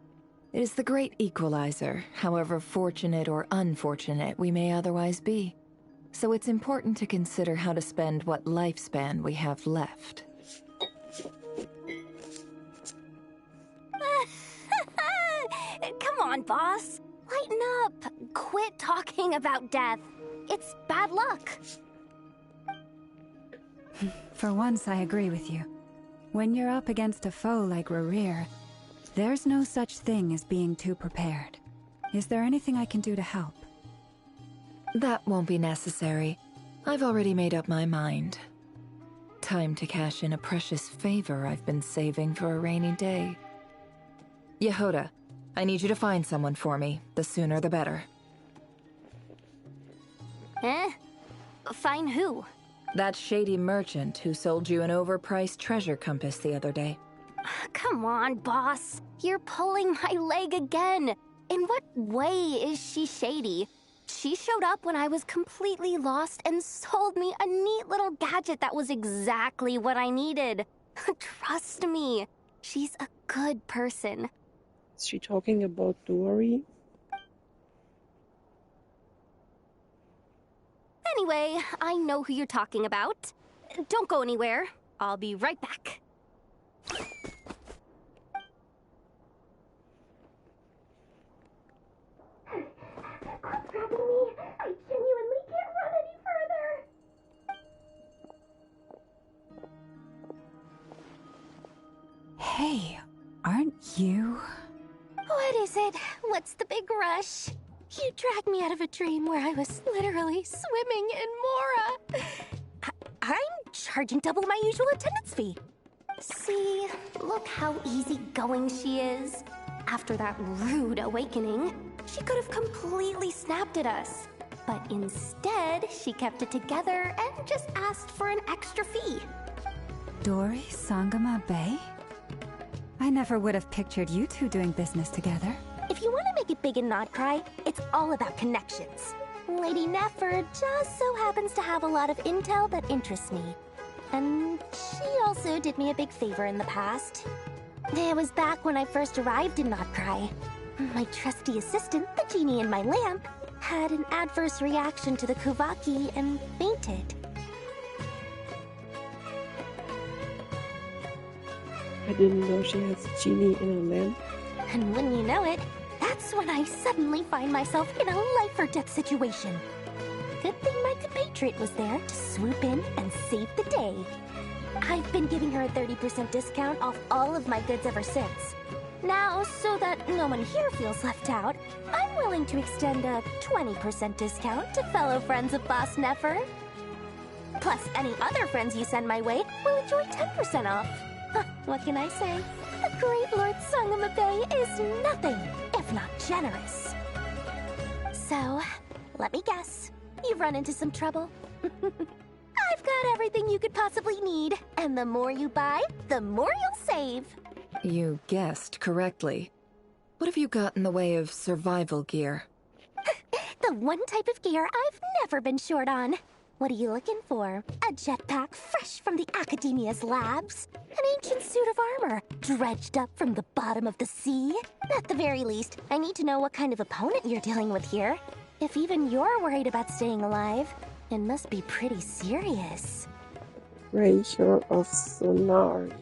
It is the great equalizer, however fortunate or unfortunate we may otherwise be. So it's important to consider how to spend what lifespan we have left. Come on, boss. Lighten up. Quit talking about death. It's bad luck. For once, I agree with you. When you're up against a foe like Rerir, there's no such thing as being too prepared. Is there anything I can do to help? That won't be necessary. I've already made up my mind. Time to cash in a precious favor I've been saving for a rainy day. Yehoda, I need you to find someone for me. The sooner the better. Eh? Find who? That shady merchant who sold you an overpriced treasure compass the other day. Come on, boss. You're pulling my leg again. In what way is she shady? She showed up when I was completely lost and sold me a neat little gadget that was exactly what I needed. Trust me, she's a good person. Is she talking about Dory? Anyway, I know who you're talking about. Don't go anywhere. I'll be right back. Quit grabbing me. I genuinely can't run any further. Hey, aren't you... What is it? What's the big rush? You dragged me out of a dream where I was literally swimming in Mora. I'm charging double my usual attendance fee. See, look how easygoing she is. After that rude awakening, she could have completely snapped at us. But instead, she kept it together and just asked for an extra fee. Dory Sangama Bay? I never would have pictured you two doing business together. If you want to make it big and not cry, it's all about connections. Lady Nefer just so happens to have a lot of intel that interests me. And she also did me a big favor in the past. It was back when I first arrived in Notcry. My trusty assistant, the genie in my lamp, had an adverse reaction to the Kuvaki and fainted. I didn't know she has a genie in a lamp. And wouldn't you know it, that's when I suddenly find myself in a life-or-death situation. Good thing my compatriot was there to swoop in and save the day. I've been giving her a 30% discount off all of my goods ever since. Now, so that no one here feels left out, I'm willing to extend a 20% discount to fellow friends of Boss Nefer. Plus, any other friends you send my way will enjoy 10% off. Huh, what can I say? The great Lord Sangama Bay is nothing if not generous. So, let me guess. You've run into some trouble? I've got everything you could possibly need, and the more you buy, the more you'll save. You guessed correctly. What have you got in the way of survival gear? The one type of gear I've never been short on. What are you looking for? A jetpack fresh from the Academia's labs? An ancient suit of armor dredged up from the bottom of the sea? At the very least, I need to know what kind of opponent you're dealing with here. If even you're worried about staying alive, it must be pretty serious. Ranger of Sonari.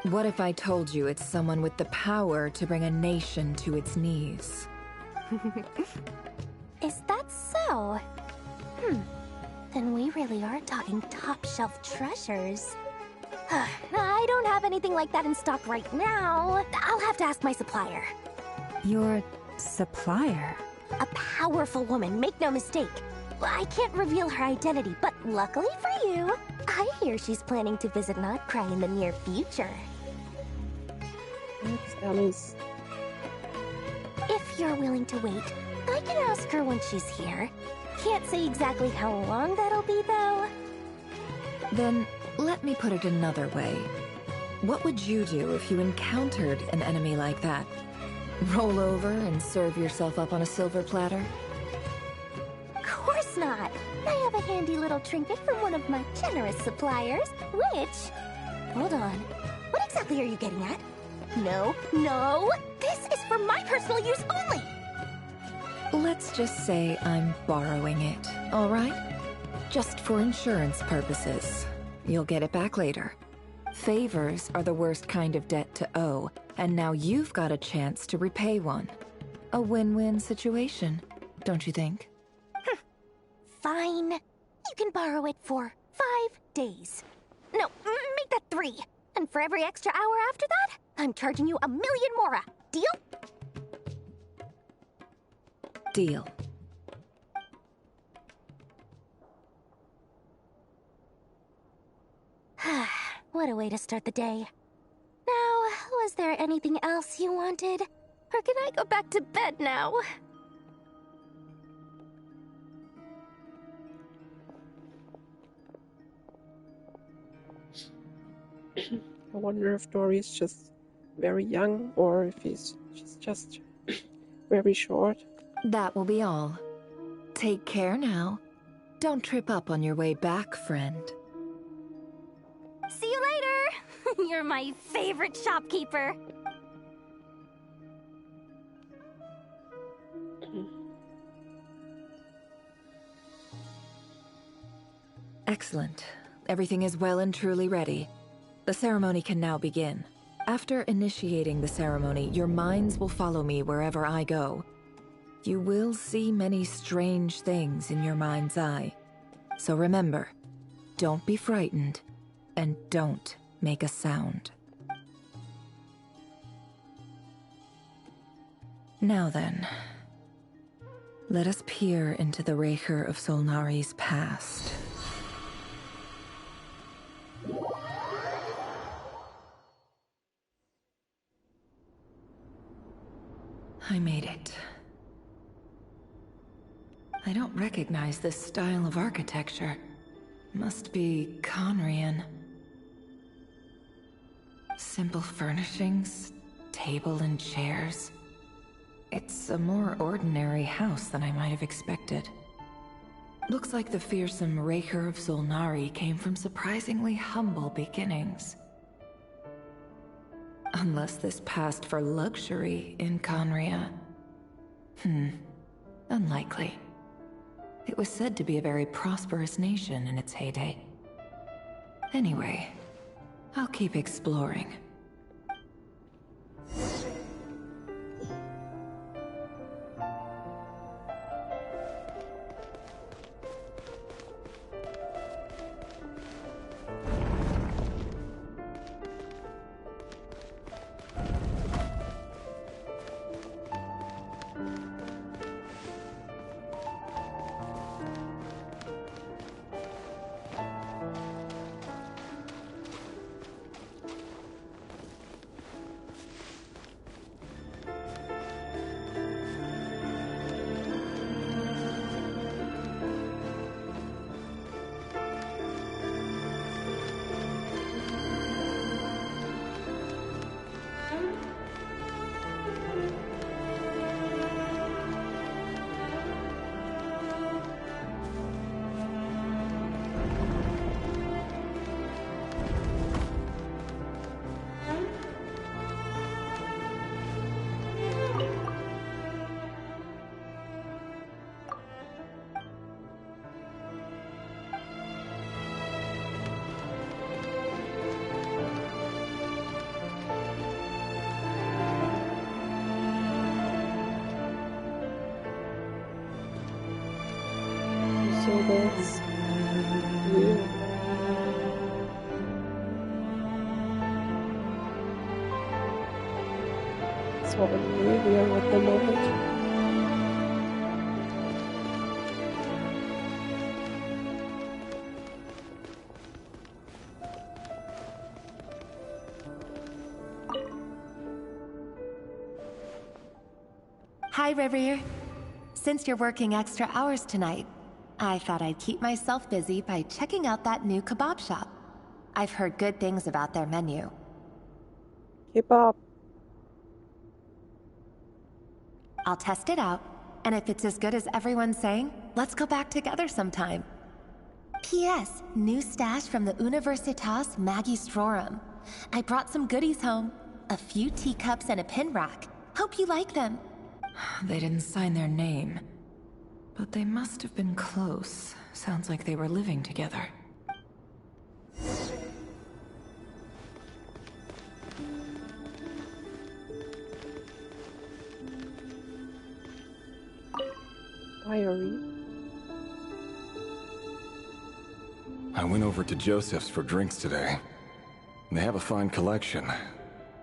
What if I told you it's someone with the power to bring a nation to its knees? Is that so? Then we really are talking top-shelf treasures. I don't have anything like that in stock right now. I'll have to ask my supplier. Your supplier? A powerful woman, make no mistake. I can't reveal her identity, but luckily for you, I hear she's planning to visit Notcry in the near future. That's Alice. If you're willing to wait, I can ask her when she's here. Can't say exactly how long that'll be, though. Then, let me put it another way. What would you do if you encountered an enemy like that? Roll over and serve yourself up on a silver platter? Of course not. I have a handy little trinket from one of my generous suppliers, which... Hold on. What exactly are you getting at? No, no! This is for my personal use only! Let's just say I'm borrowing it, all right? Just for insurance purposes. You'll get it back later. Favors are the worst kind of debt to owe, and now you've got a chance to repay one. A win-win situation, don't you think? Fine. You can borrow it for 5 days. No, make that 3. And for every extra hour after that, I'm charging you 1,000,000 mora. Deal? Deal. What a way to start the day. Now, was there anything else you wanted? Or can I go back to bed now? I wonder if Dory's just very young or if she's just very short. That will be all. Take care now. Don't trip up on your way back, friend. See you later! You're my favorite shopkeeper. Excellent. Everything is well and truly ready. The ceremony can now begin. After initiating the ceremony, your minds will follow me wherever I go. You will see many strange things in your mind's eye. So remember, don't be frightened, and don't make a sound. Now then, let us peer into the Raker of Solnari's past. I made it. I don't recognize this style of architecture. Must be Conrian. Simple furnishings, table and chairs. It's a more ordinary house than I might have expected. Looks like the fearsome Raker of Solnari came from surprisingly humble beginnings. Unless this passed for luxury in Conria. Unlikely. It was said to be a very prosperous nation in its heyday. Anyway, I'll keep exploring. this. Weird. So I'm really young at the moment. Hi, River. Since you're working extra hours tonight, I thought I'd keep myself busy by checking out that new kebab shop. I've heard good things about their menu. Kebab. I'll test it out, and if it's as good as everyone's saying, let's go back together sometime. P.S. New stash from the Universitas Magistrorum. I brought some goodies home. A few teacups and a pin rack. Hope you like them. They didn't sign their name. But they must have been close. Sounds like they were living together. Diary. I went over to Joseph's for drinks today. They have a fine collection,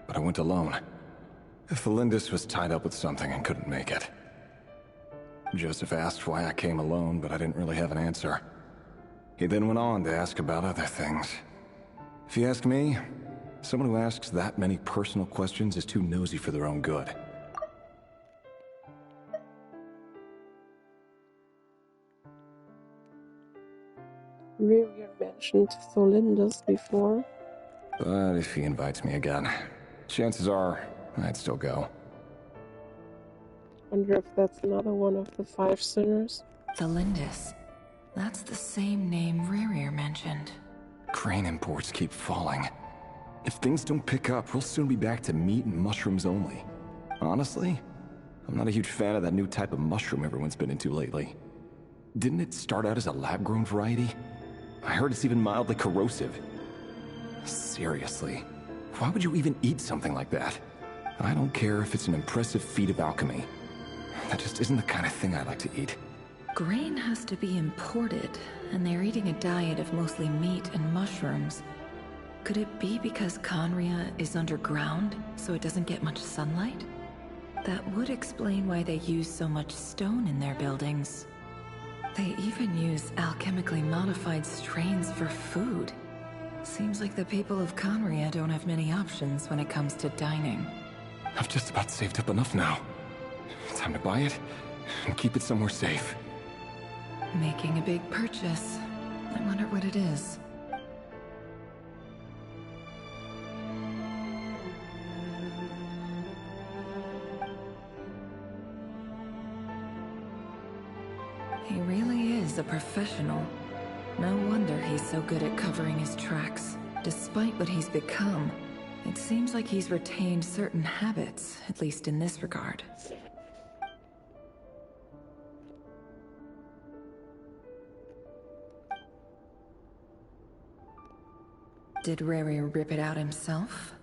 but I went alone. Felindis was tied up with something and couldn't make it. Joseph asked why I came alone, but I didn't really have an answer. He then went on to ask about other things. If you ask me, someone who asks that many personal questions is too nosy for their own good. Miriam mentioned Solindus before. But if he invites me again, chances are I'd still go. Wonder if that's another one of the 5 sinners. Thalindis. That's the same name Rerir mentioned. Crane imports keep falling. If things don't pick up, we'll soon be back to meat and mushrooms only. Honestly, I'm not a huge fan of that new type of mushroom everyone's been into lately. Didn't it start out as a lab-grown variety? I heard it's even mildly corrosive. Seriously, why would you even eat something like that? I don't care if it's an impressive feat of alchemy. That just isn't the kind of thing I like to eat. Grain has to be imported, and they're eating a diet of mostly meat and mushrooms. Could it be because Conria is underground, so it doesn't get much sunlight? That would explain why they use so much stone in their buildings. They even use alchemically modified strains for food. Seems like the people of Conria don't have many options when it comes to dining. I've just about saved up enough now. Time to buy it and keep it somewhere safe. Making a big purchase. I wonder what it is. He really is a professional. No wonder he's so good at covering his tracks. Despite what he's become, it seems like he's retained certain habits, at least in this regard. Did Rary rip it out himself?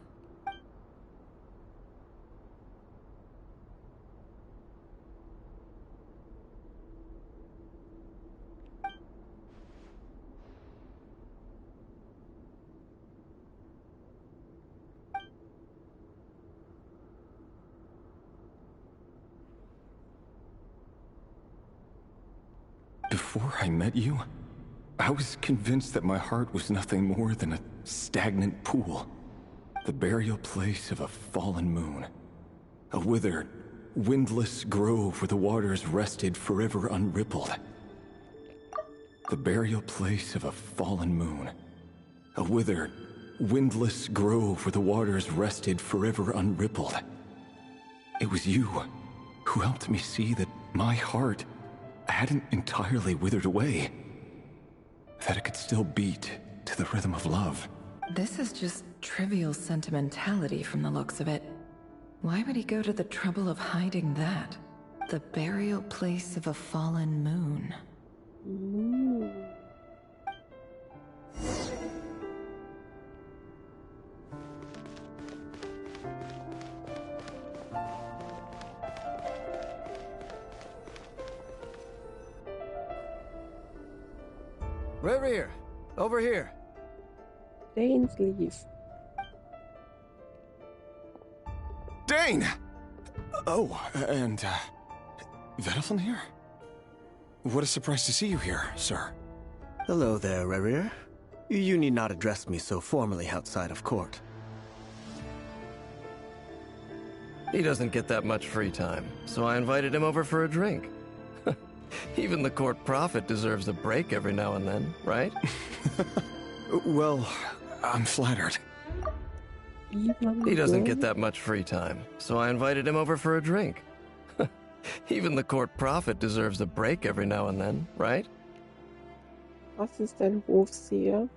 Before I met you, I was convinced that my heart was nothing more than a stagnant pool. The burial place of a fallen moon. A withered, windless grove where the waters rested forever unrippled. The burial place of a fallen moon. A withered, windless grove where the waters rested forever unrippled. It was you who helped me see that my heart hadn't entirely withered away. That it could still beat to the rhythm of love. This is just trivial sentimentality from the looks of it. Why would he go to the trouble of hiding that? The burial place of a fallen moon. Rerir, over here. Dane's leave. Dane! Oh, and, Vediflin here? What a surprise to see you here, sir. Hello there, Rerir. You need not address me so formally outside of court. He doesn't get that much free time, so I invited him over for a drink. Even the court prophet deserves a break every now and then, right? Well, I'm flattered. He doesn't get that much free time, so I invited him over for a drink. Even the court prophet deserves a break every now and then, right? Was ist ein Hofseher?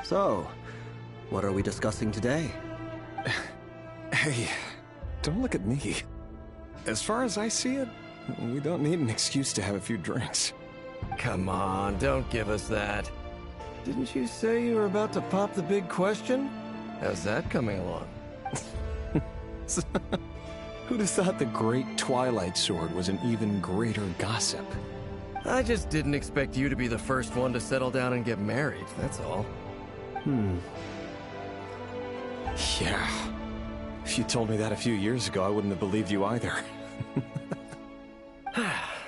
So, what are we discussing today? Hey, don't look at me. As far as I see it, we don't need an excuse to have a few drinks. Come on, don't give us that. Didn't you say you were about to pop the big question? How's that coming along? Who'd have thought the great Twilight Sword was an even greater gossip? I just didn't expect you to be the first one to settle down and get married, that's all. Yeah. If you told me that a few years ago, I wouldn't have believed you either.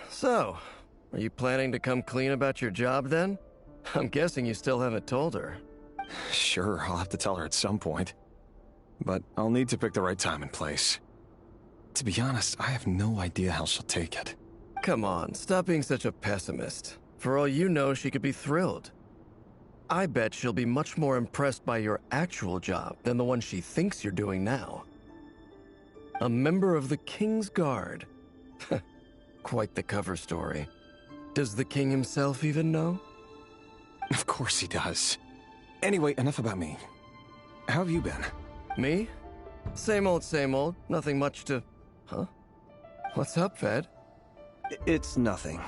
So, are you planning to come clean about your job then? I'm guessing you still haven't told her. Sure, I'll have to tell her at some point. But I'll need to pick the right time and place. To be honest, I have no idea how she'll take it. Come on, stop being such a pessimist. For all you know, she could be thrilled. I bet she'll be much more impressed by your actual job than the one she thinks you're doing now. A member of the King's Guard. Quite the cover story. Does the king himself even know? Of course he does. Anyway, enough about me. How have you been? Me? Same old, same old. Nothing much to... Huh? What's up, Ved? It's nothing.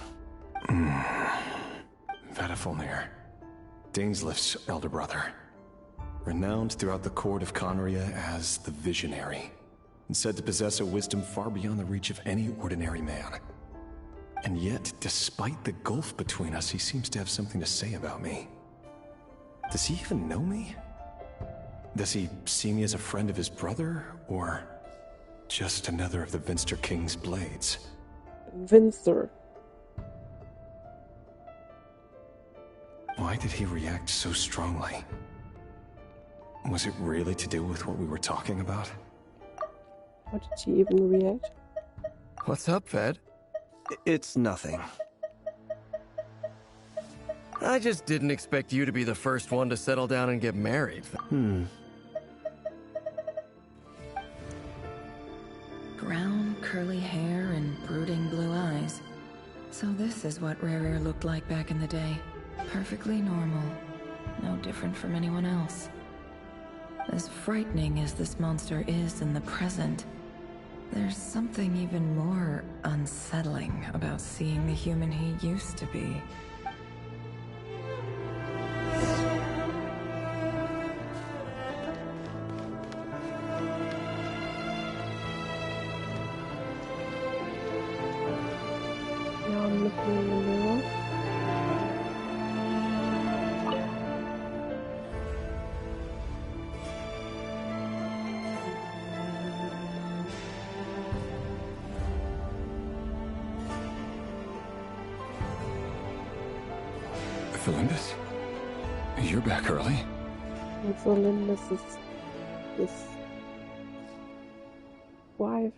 Vediflin, Dainsleif's elder brother. Renowned throughout the court of Conria as the Visionary, and said to possess a wisdom far beyond the reach of any ordinary man. And yet, despite the gulf between us, he seems to have something to say about me. Does he even know me? Does he see me as a friend of his brother, or just another of the Vinster King's blades? Vinster. Why did he react so strongly? Was it really to do with what we were talking about? How did she even react? What's up, Ved? It's nothing. I just didn't expect you to be the first one to settle down and get married. Brown, curly hair and brooding blue eyes. So this is what Rerir looked like back in the day. Perfectly normal. No different from anyone else. As frightening as this monster is in the present, there's something even more unsettling about seeing the human he used to be. Now I'm looking in the mirror. Felindus? You're back early. And Felindus is his wife,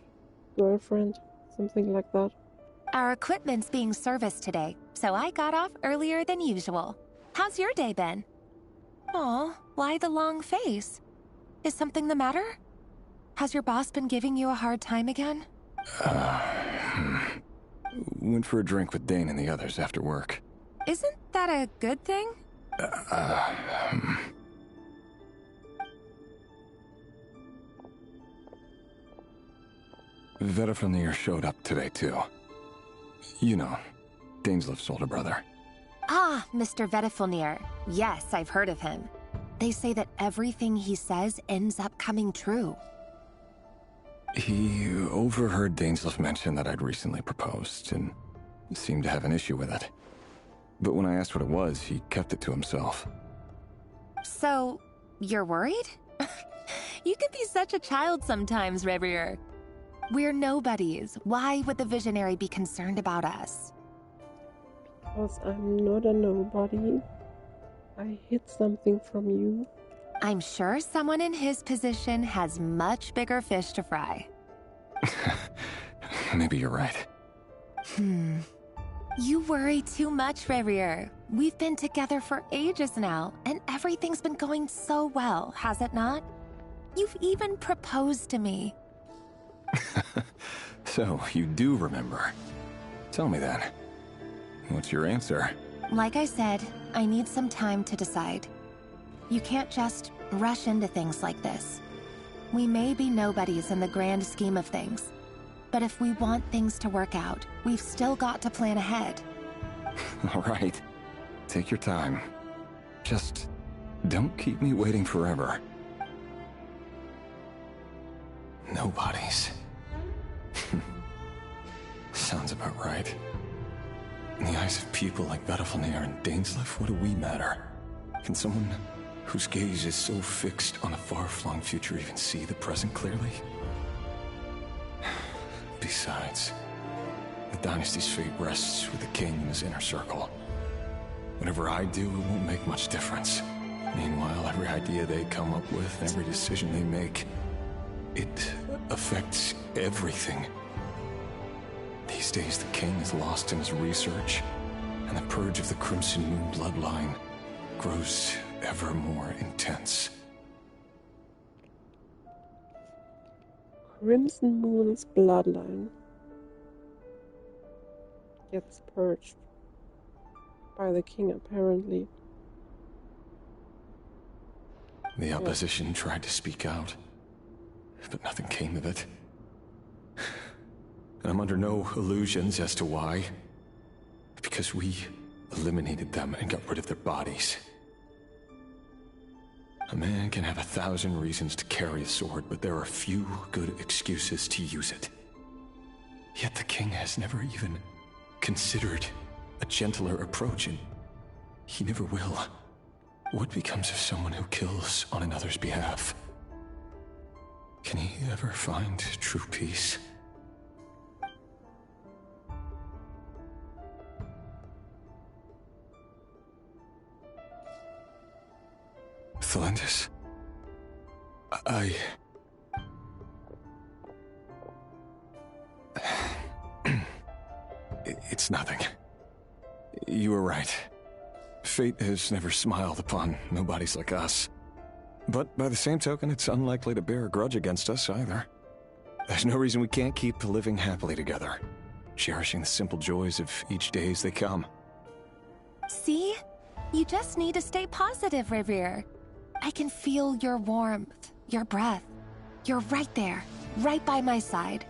girlfriend, something like that. Our equipment's being serviced today, so I got off earlier than usual. How's your day been? Aw, why the long face? Is something the matter? Has your boss been giving you a hard time again? Went for a drink with Dane and the others after work. Isn't that a good thing? Vediflin showed up today, too. You know, Dainsleif's older brother. Ah, Mr. Vediflin. Yes, I've heard of him. They say that everything he says ends up coming true. He overheard Dainsleif mention that I'd recently proposed, and seemed to have an issue with it. But when I asked what it was, he kept it to himself. So, you're worried? You could be such a child sometimes, Reverie. We're nobodies. Why would the Visionary be concerned about us? Because I'm not a nobody. I hid something from you. I'm sure someone in his position has much bigger fish to fry. Maybe you're right. You worry too much, Reverie. We've been together for ages now, and everything's been going so well, has it not? You've even proposed to me. So, you do remember. Tell me then. What's your answer? Like I said, I need some time to decide. You can't just rush into things like this. We may be nobodies in the grand scheme of things, but if we want things to work out, we've still got to plan ahead. All right. Take your time. Just don't keep me waiting forever. Nobodies. Sounds about right. In the eyes of people like Battlefalnir and Dainsleif, what do we matter? Can someone whose gaze is so fixed on a far-flung future even see the present clearly? Besides, the dynasty's fate rests with the king and his inner circle. Whatever I do, it won't make much difference. Meanwhile, every idea they come up with, every decision they make, it affects everything. These days, the king is lost in his research, and the purge of the Crimson Moon bloodline grows ever more intense. Crimson Moon's bloodline gets purged by the king, apparently. The opposition tried to speak out, but nothing came of it. And I'm under no illusions as to why. Because we eliminated them and got rid of their bodies. A man can have 1,000 reasons to carry a sword, but there are few good excuses to use it. Yet the king has never even considered a gentler approach, and he never will. What becomes of someone who kills on another's behalf? Can he ever find true peace? Thelendis, It's nothing. You were right. Fate has never smiled upon nobodies like us. But by the same token, it's unlikely to bear a grudge against us either. There's no reason we can't keep living happily together, cherishing the simple joys of each day as they come. See? You just need to stay positive, Reverie. I can feel your warmth, your breath. You're right there, right by my side.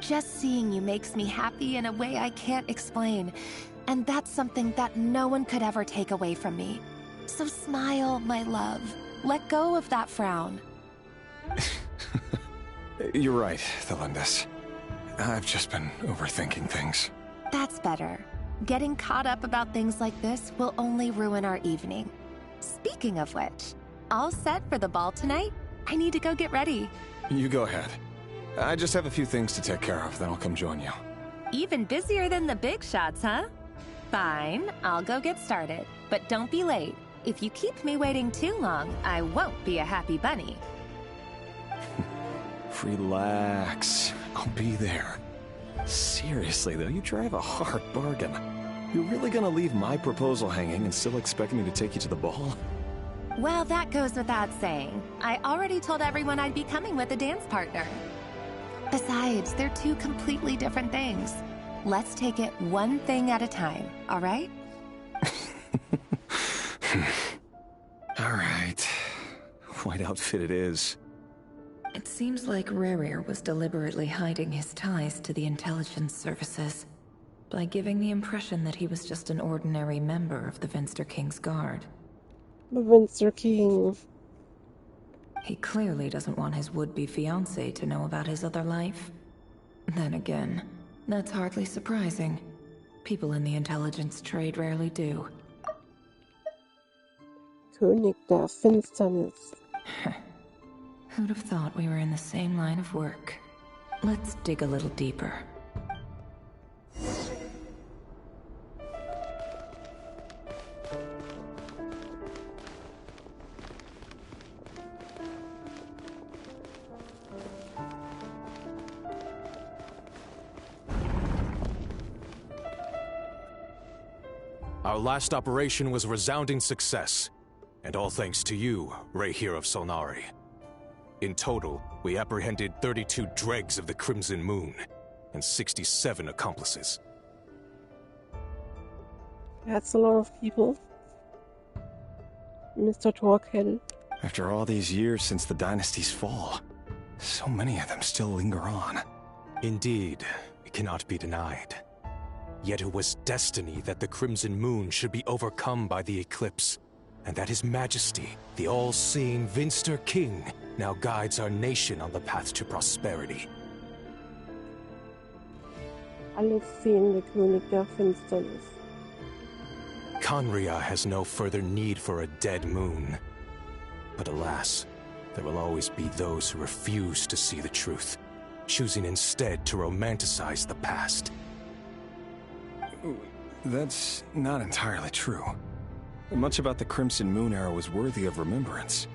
Just seeing you makes me happy in a way I can't explain, and that's something that no one could ever take away from me. So smile, my love. Let go of that frown. You're right, Thelendis. I've just been overthinking things. That's better. Getting caught up about things like this will only ruin our evening. Speaking of which, all set for the ball tonight? I need to go get ready. You go ahead. I just have a few things to take care of, then I'll come join you. Even busier than the big shots, huh? Fine, I'll go get started. But don't be late. If you keep me waiting too long, I won't be a happy bunny. Relax. I'll be there. Seriously, though, you drive a hard bargain. You're really gonna leave my proposal hanging and still expect me to take you to the ball? Well, that goes without saying. I already told everyone I'd be coming with a dance partner. Besides, they're two completely different things. Let's take it one thing at a time, all right? All right. White outfit it is. It seems like Rerir was deliberately hiding his ties to the intelligence services by giving the impression that he was just an ordinary member of the Venster King's Guard. The Venster King. He clearly doesn't want his would-be fiancée to know about his other life. Then again, that's hardly surprising. People in the intelligence trade rarely do. König der Finsternis. Who'd have thought we were in the same line of work? Let's dig a little deeper. Our last operation was a resounding success, and all thanks to you, Rehir of Solnari. In total, we apprehended 32 dregs of the Crimson Moon, and 67 accomplices. That's a lot of people. Mr. Torkel. After all these years since the dynasty's fall, so many of them still linger on. Indeed, it cannot be denied. Yet it was destiny that the Crimson Moon should be overcome by the eclipse, and that His Majesty, the all-seeing Vinster King, now guides our nation on the path to prosperity. Alles sehende König der Finsternis. Conria has no further need for a dead moon. But alas, there will always be those who refuse to see the truth, choosing instead to romanticize the past. That's not entirely true. Much about the Crimson Moon era was worthy of remembrance.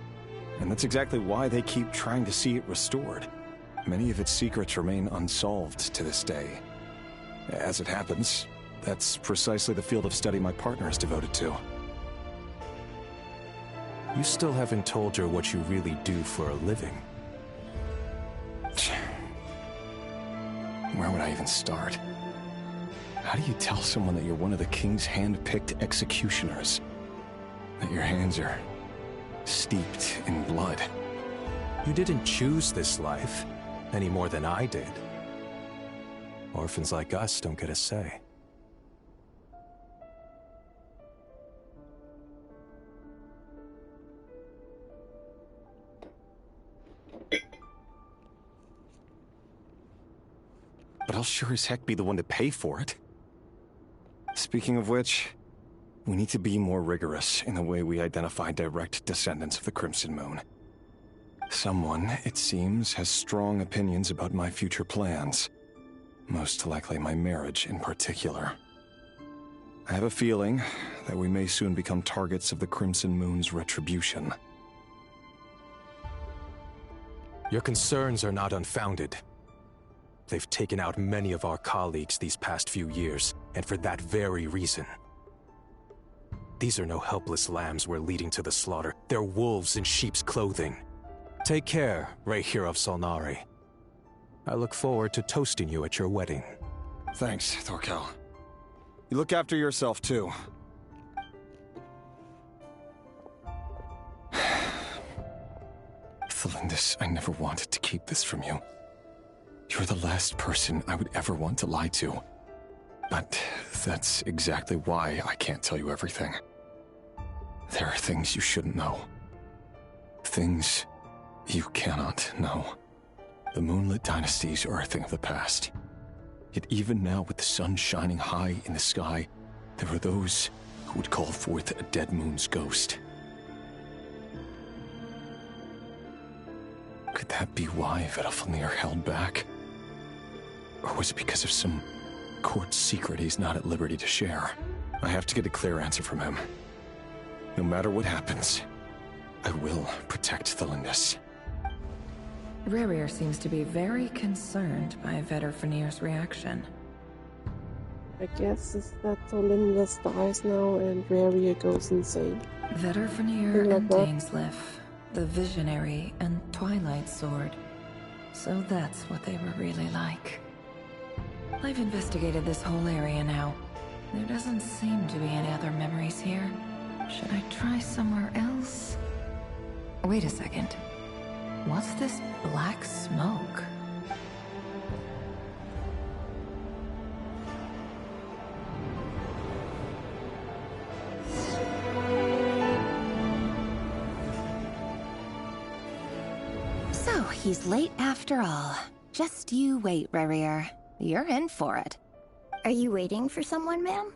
And that's exactly why they keep trying to see it restored. Many of its secrets remain unsolved to this day. As it happens, that's precisely the field of study my partner is devoted to. You still haven't told her what you really do for a living. Where would I even start? How do you tell someone that you're one of the king's hand-picked executioners? That your hands are steeped in blood? You didn't choose this life, any more than I did. Orphans like us don't get a say. But I'll sure as heck be the one to pay for it. Speaking of which, we need to be more rigorous in the way we identify direct descendants of the Crimson Moon. Someone, it seems, has strong opinions about my future plans. Most likely my marriage in particular. I have a feeling that we may soon become targets of the Crimson Moon's retribution. Your concerns are not unfounded. They've taken out many of our colleagues these past few years, and for that very reason. These are no helpless lambs we're leading to the slaughter. They're wolves in sheep's clothing. Take care, Rehir of Solnari. I look forward to toasting you at your wedding. Thanks, Torkel. You look after yourself, too. Thelindis, I never wanted to keep this from you. You're the last person I would ever want to lie to. But that's exactly why I can't tell you everything. There are things you shouldn't know. Things you cannot know. The Moonlit Dynasties are a thing of the past. Yet even now, with the sun shining high in the sky, there are those who would call forth a dead moon's ghost. Could that be why Vedalfnir held back? Or was it because of some court secret he's not at liberty to share? I have to get a clear answer from him. No matter what happens, I will protect Thelindis. Rehir seems to be very concerned by Vedalfnir's reaction. I guess is that Thelindis dies now and Rehir goes insane. Vedalfnir and Dainsleif, the Visionary and Twilight Sword. So that's what they were really like. I've investigated this whole area now. There doesn't seem to be any other memories here. Should I try somewhere else? Wait a second. What's this black smoke? So, he's late after all. Just you wait, Rehir. You're in for it. Are you waiting for someone, ma'am?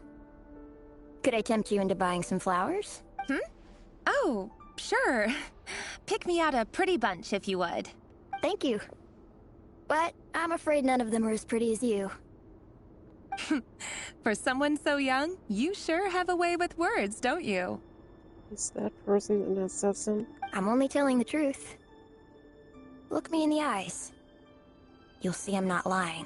Could I tempt you into buying some flowers? Oh, sure. Pick me out a pretty bunch if you would. Thank you. But I'm afraid none of them are as pretty as you. For someone so young, you sure have a way with words, don't you? Is that person an assassin? I'm only telling the truth. Look me in the eyes. You'll see I'm not lying.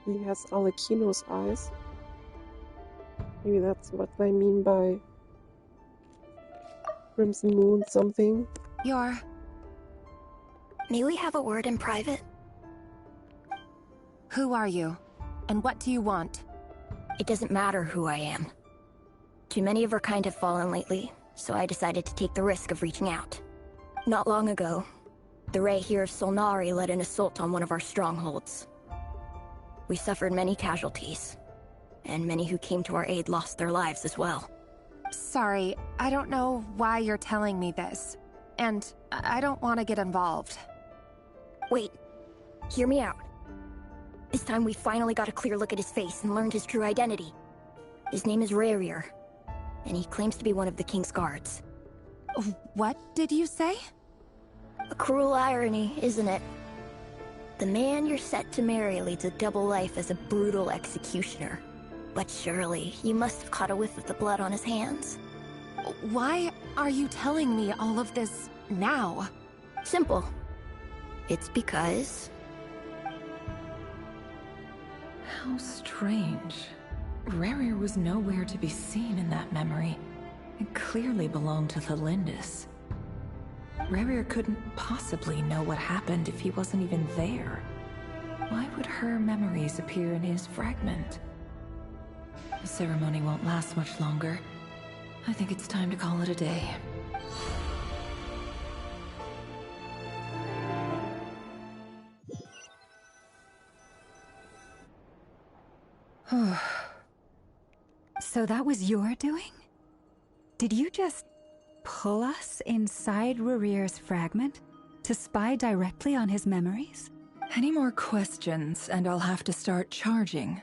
He has Alekino's eyes. Maybe that's what they mean by Crimson Moon something. May we have a word in private? Who are you? And what do you want? It doesn't matter who I am. Too many of our kind have fallen lately, so I decided to take the risk of reaching out. Not long ago, the Ray here of Solnari led an assault on one of our strongholds. We suffered many casualties, and many who came to our aid lost their lives as well. Sorry, I don't know why you're telling me this. And I don't want to get involved. Wait, hear me out. This time we finally got a clear look at his face and learned his true identity. His name is Rarier, and he claims to be one of the King's guards. What did you say? A cruel irony, isn't it? The man you're set to marry leads a double life as a brutal executioner. But surely, you must have caught a whiff of the blood on his hands. Why are you telling me all of this now? Simple. It's because... How strange. Rarier was nowhere to be seen in that memory. It clearly belonged to the Lindis. Rarier couldn't possibly know what happened if he wasn't even there. Why would her memories appear in his fragment? The ceremony won't last much longer. I think it's time to call it a day. So that was your doing? Did you just pull us inside Rarier's fragment to spy directly on his memories? Any more questions, and I'll have to start charging.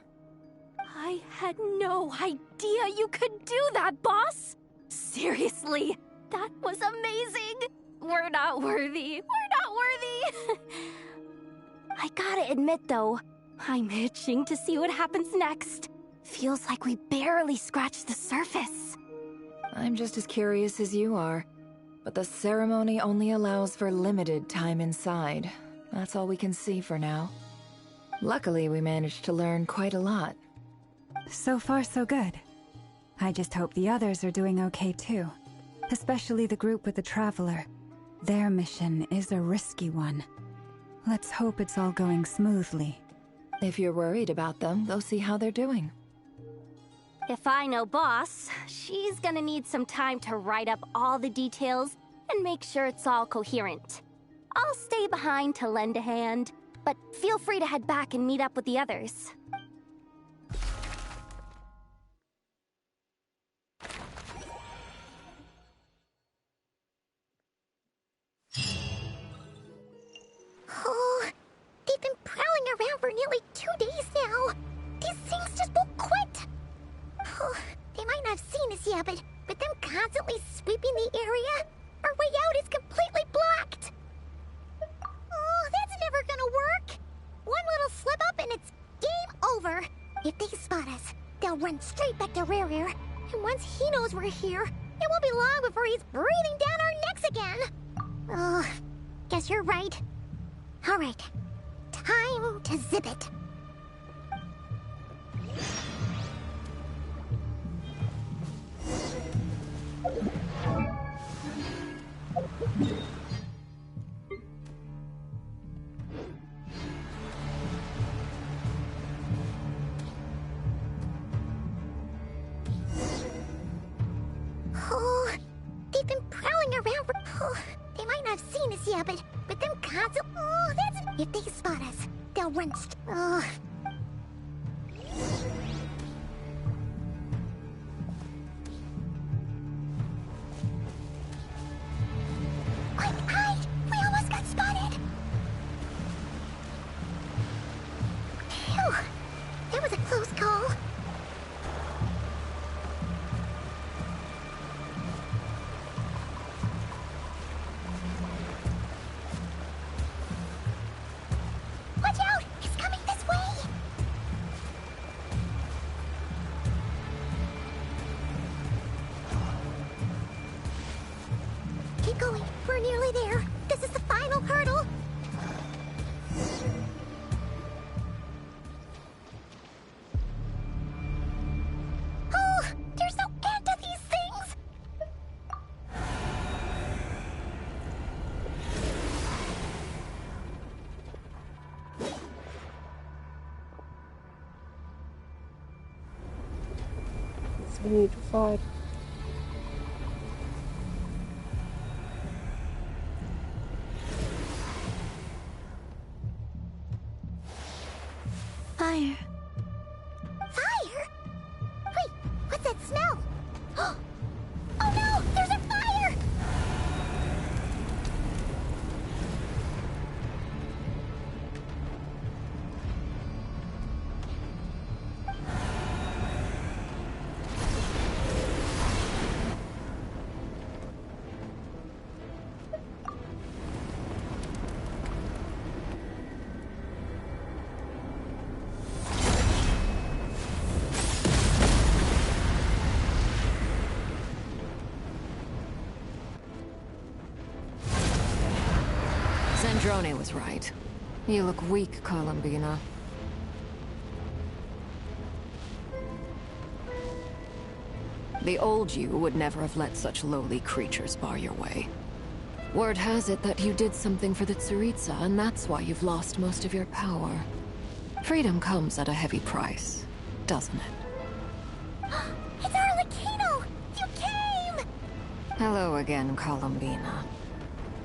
I had no idea you could do that, boss! Seriously, that was amazing! We're not worthy. We're not worthy! I gotta admit, though, I'm itching to see what happens next. Feels like we barely scratched the surface. I'm just as curious as you are, but the ceremony only allows for limited time inside. That's all we can see for now. Luckily, we managed to learn quite a lot. So far, so good. I just hope the others are doing okay too. Especially the group with the Traveler. Their mission is a risky one. Let's hope it's all going smoothly. If you're worried about them, go see how they're doing. If I know Boss, she's gonna need some time to write up all the details and make sure it's all coherent. I'll stay behind to lend a hand, but feel free to head back and meet up with the others. Oh, they've been prowling around for nearly 2 days now. These things just won't quit. Oh, they might not have seen us yet, but them constantly sweeping the area, our way out is completely blocked. Oh, that's never gonna work. One little slip up and it's game over. If they spot us, they'll run straight back to Rarier. And once he knows we're here, it won't be long before he's breathing down our necks again. Oh, guess you're right. All right, time to zip it. Oh, they've been prowling around for... Oh, they might not have seen us yet, but them constant... Oh, that's... If they spot us, they'll run... Oh... Quick, hide! We almost got spotted! Keep going. We're nearly there. This is the final hurdle. Oh, there's no end to these things. We need to fight. Fire. Fire? Wait, what's that smell? Oh no, there's a fire! Sandrone was right. You look weak, Columbina. The old you would never have let such lowly creatures bar your way. Word has it that you did something for the Tsaritsa, and that's why you've lost most of your power. Freedom comes at a heavy price, doesn't it? It's Arlecchino! You came! Hello again, Columbina.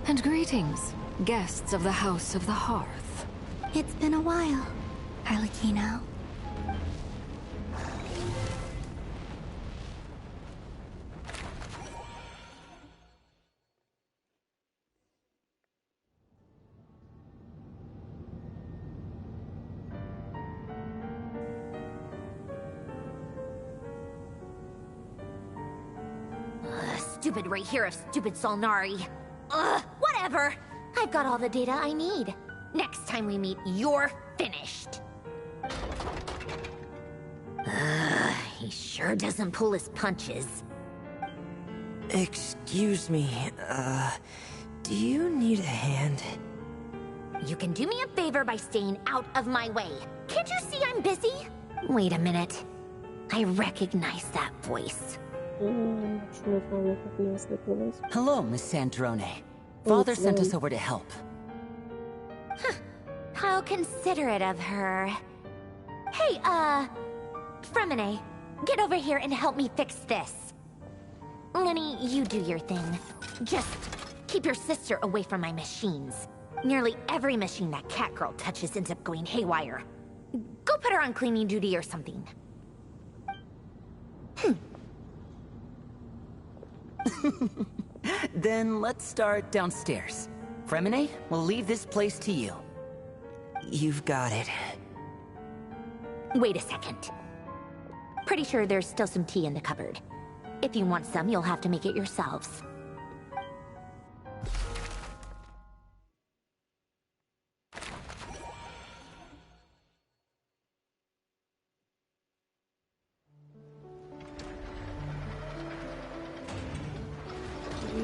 And greetings, guests of the House of the Hearth. It's been a while, Arlecchino. Stupid right here of stupid Solnari. Ugh, whatever. I've got all the data I need. Next time we meet, you're finished. He sure doesn't pull his punches. Excuse me, do you need a hand? You can do me a favor by staying out of my way. Can't you see I'm busy? Wait a minute. I recognize that voice. I'm not sure if I recognize that voice. Hello, Miss Sandrone. Father sent us over to help. Huh. How considerate of her. Hey, Fremine, get over here and help me fix this. Lenny, you do your thing. Just keep your sister away from my machines. Nearly every machine that cat girl touches ends up going haywire. Go put her on cleaning duty or something. Then let's start downstairs. Fremine, we'll leave this place to you. You've got it. Wait a second. Pretty sure there's still some tea in the cupboard. If you want some, you'll have to make it yourselves.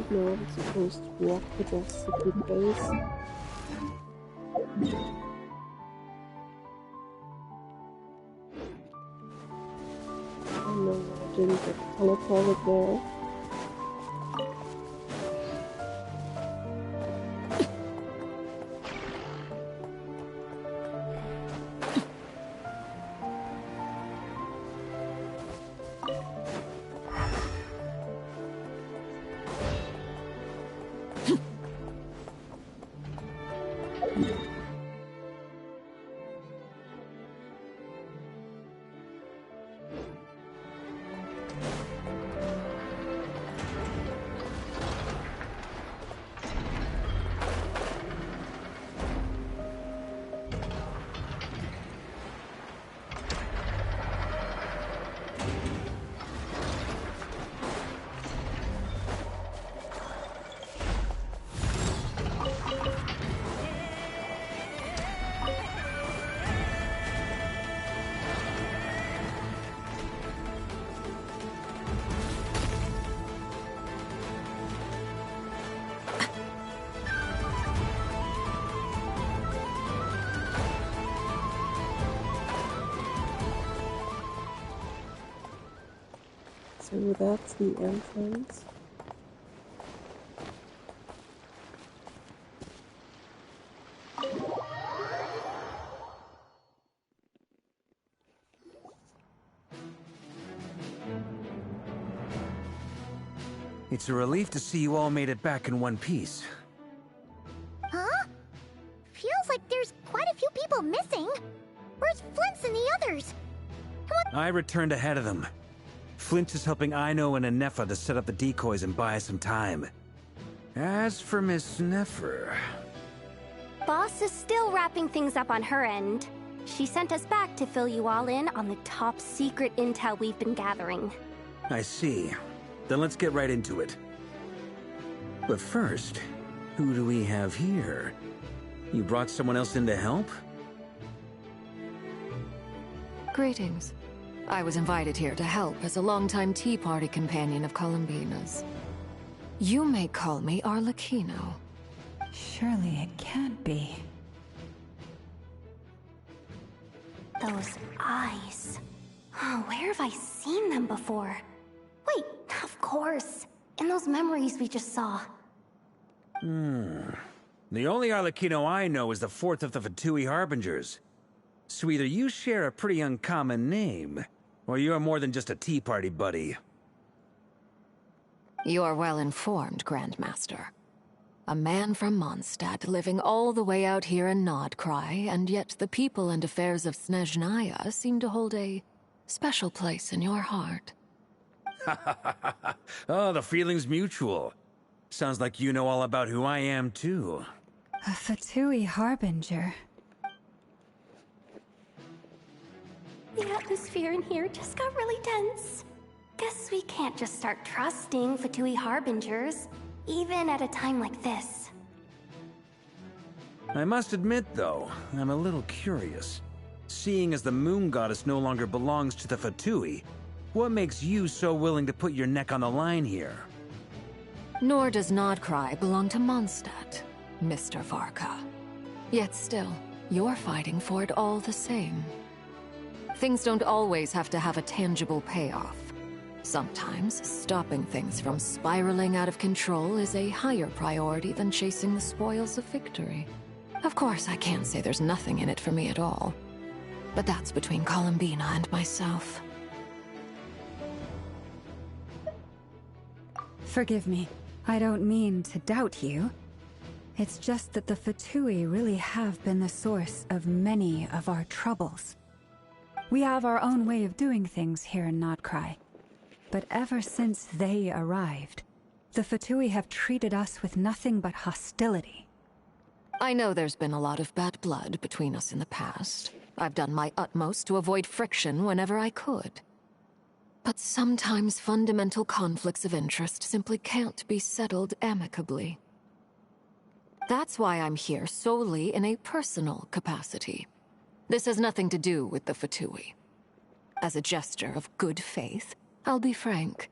No, I'm supposed to walk to the secret base. Oh no, I didn't get teleported there. So that's the entrance. It's a relief to see you all made it back in one piece. Huh? Feels like there's quite a few people missing. Where's Flint's and the others? I returned ahead of them. Flint is helping Aino and Anefa to set up the decoys and buy us some time. As for Miss Nefer... Boss is still wrapping things up on her end. She sent us back to fill you all in on the top secret intel we've been gathering. I see. Then let's get right into it. But first, who do we have here? You brought someone else in to help? Greetings. I was invited here to help as a longtime Tea Party companion of Columbina's. You may call me Arlecchino. Surely it can't be. Those eyes. Oh, where have I seen them before? Wait, of course. In those memories we just saw. The only Arlecchino I know is the fourth of the Fatui Harbingers. So either you share a pretty uncommon name, or you're more than just a Tea Party buddy. You're well informed, Grandmaster. A man from Mondstadt living all the way out here in Nodcry, and yet the people and affairs of Snezhnaya seem to hold a special place in your heart. Oh, the feeling's mutual. Sounds like you know all about who I am, too. A Fatui Harbinger. The atmosphere in here just got really tense. Guess we can't just start trusting Fatui Harbingers, even at a time like this. I must admit, though, I'm a little curious. Seeing as the Moon Goddess no longer belongs to the Fatui, what makes you so willing to put your neck on the line here? Nor does Nodcry belong to Mondstadt, Mr. Varka. Yet still, you're fighting for it all the same. Things don't always have to have a tangible payoff. Sometimes, stopping things from spiraling out of control is a higher priority than chasing the spoils of victory. Of course, I can't say there's nothing in it for me at all. But that's between Columbina and myself. Forgive me. I don't mean to doubt you. It's just that the Fatui really have been the source of many of our troubles. We have our own way of doing things here in Nodcry. But ever since they arrived, the Fatui have treated us with nothing but hostility. I know there's been a lot of bad blood between us in the past. I've done my utmost to avoid friction whenever I could. But sometimes fundamental conflicts of interest simply can't be settled amicably. That's why I'm here solely in a personal capacity. This has nothing to do with the Fatui. As a gesture of good faith, I'll be frank.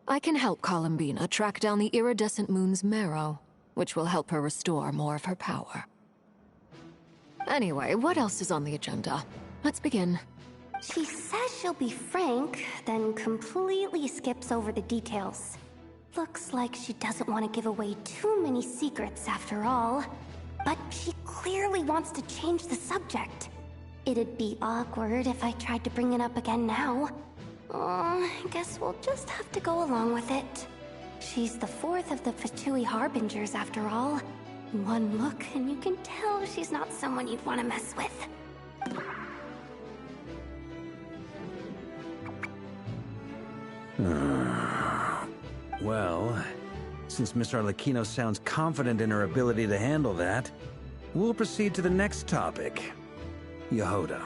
I can help Columbina track down the iridescent moon's marrow, which will help her restore more of her power. Anyway, what else is on the agenda? Let's begin. She says she'll be frank, then completely skips over the details. Looks like she doesn't want to give away too many secrets after all. But she clearly wants to change the subject. It'd be awkward if I tried to bring it up again now. I guess we'll just have to go along with it. She's the fourth of the Fatui Harbingers after all. One look and you can tell she's not someone you'd want to mess with. Well, since Miss Arlecchino sounds confident in her ability to handle that, we'll proceed to the next topic. Yehoda,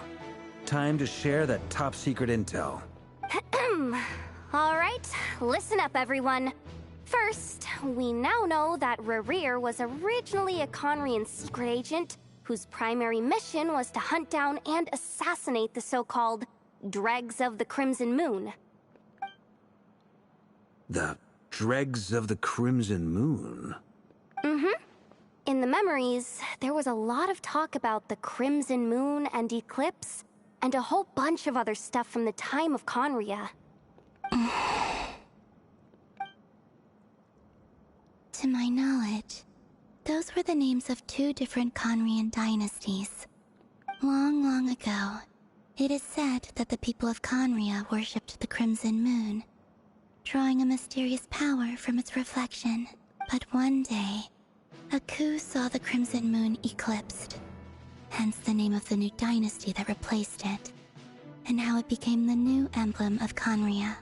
time to share that top-secret intel. Alright, listen up everyone. First, we now know that Rerir was originally a Conrian secret agent whose primary mission was to hunt down and assassinate the so-called Dregs of the Crimson Moon. The Dregs of the Crimson Moon? Mm-hmm. In the memories, there was a lot of talk about the Crimson Moon and Eclipse, and a whole bunch of other stuff from the time of Conria. To my knowledge, those were the names of two different Conrian dynasties. Long, long ago, it is said that the people of Conria worshipped the Crimson Moon, drawing a mysterious power from its reflection. But one day, a coup saw the Crimson Moon eclipsed, hence the name of the new dynasty that replaced it, and how it became the new emblem of Conria.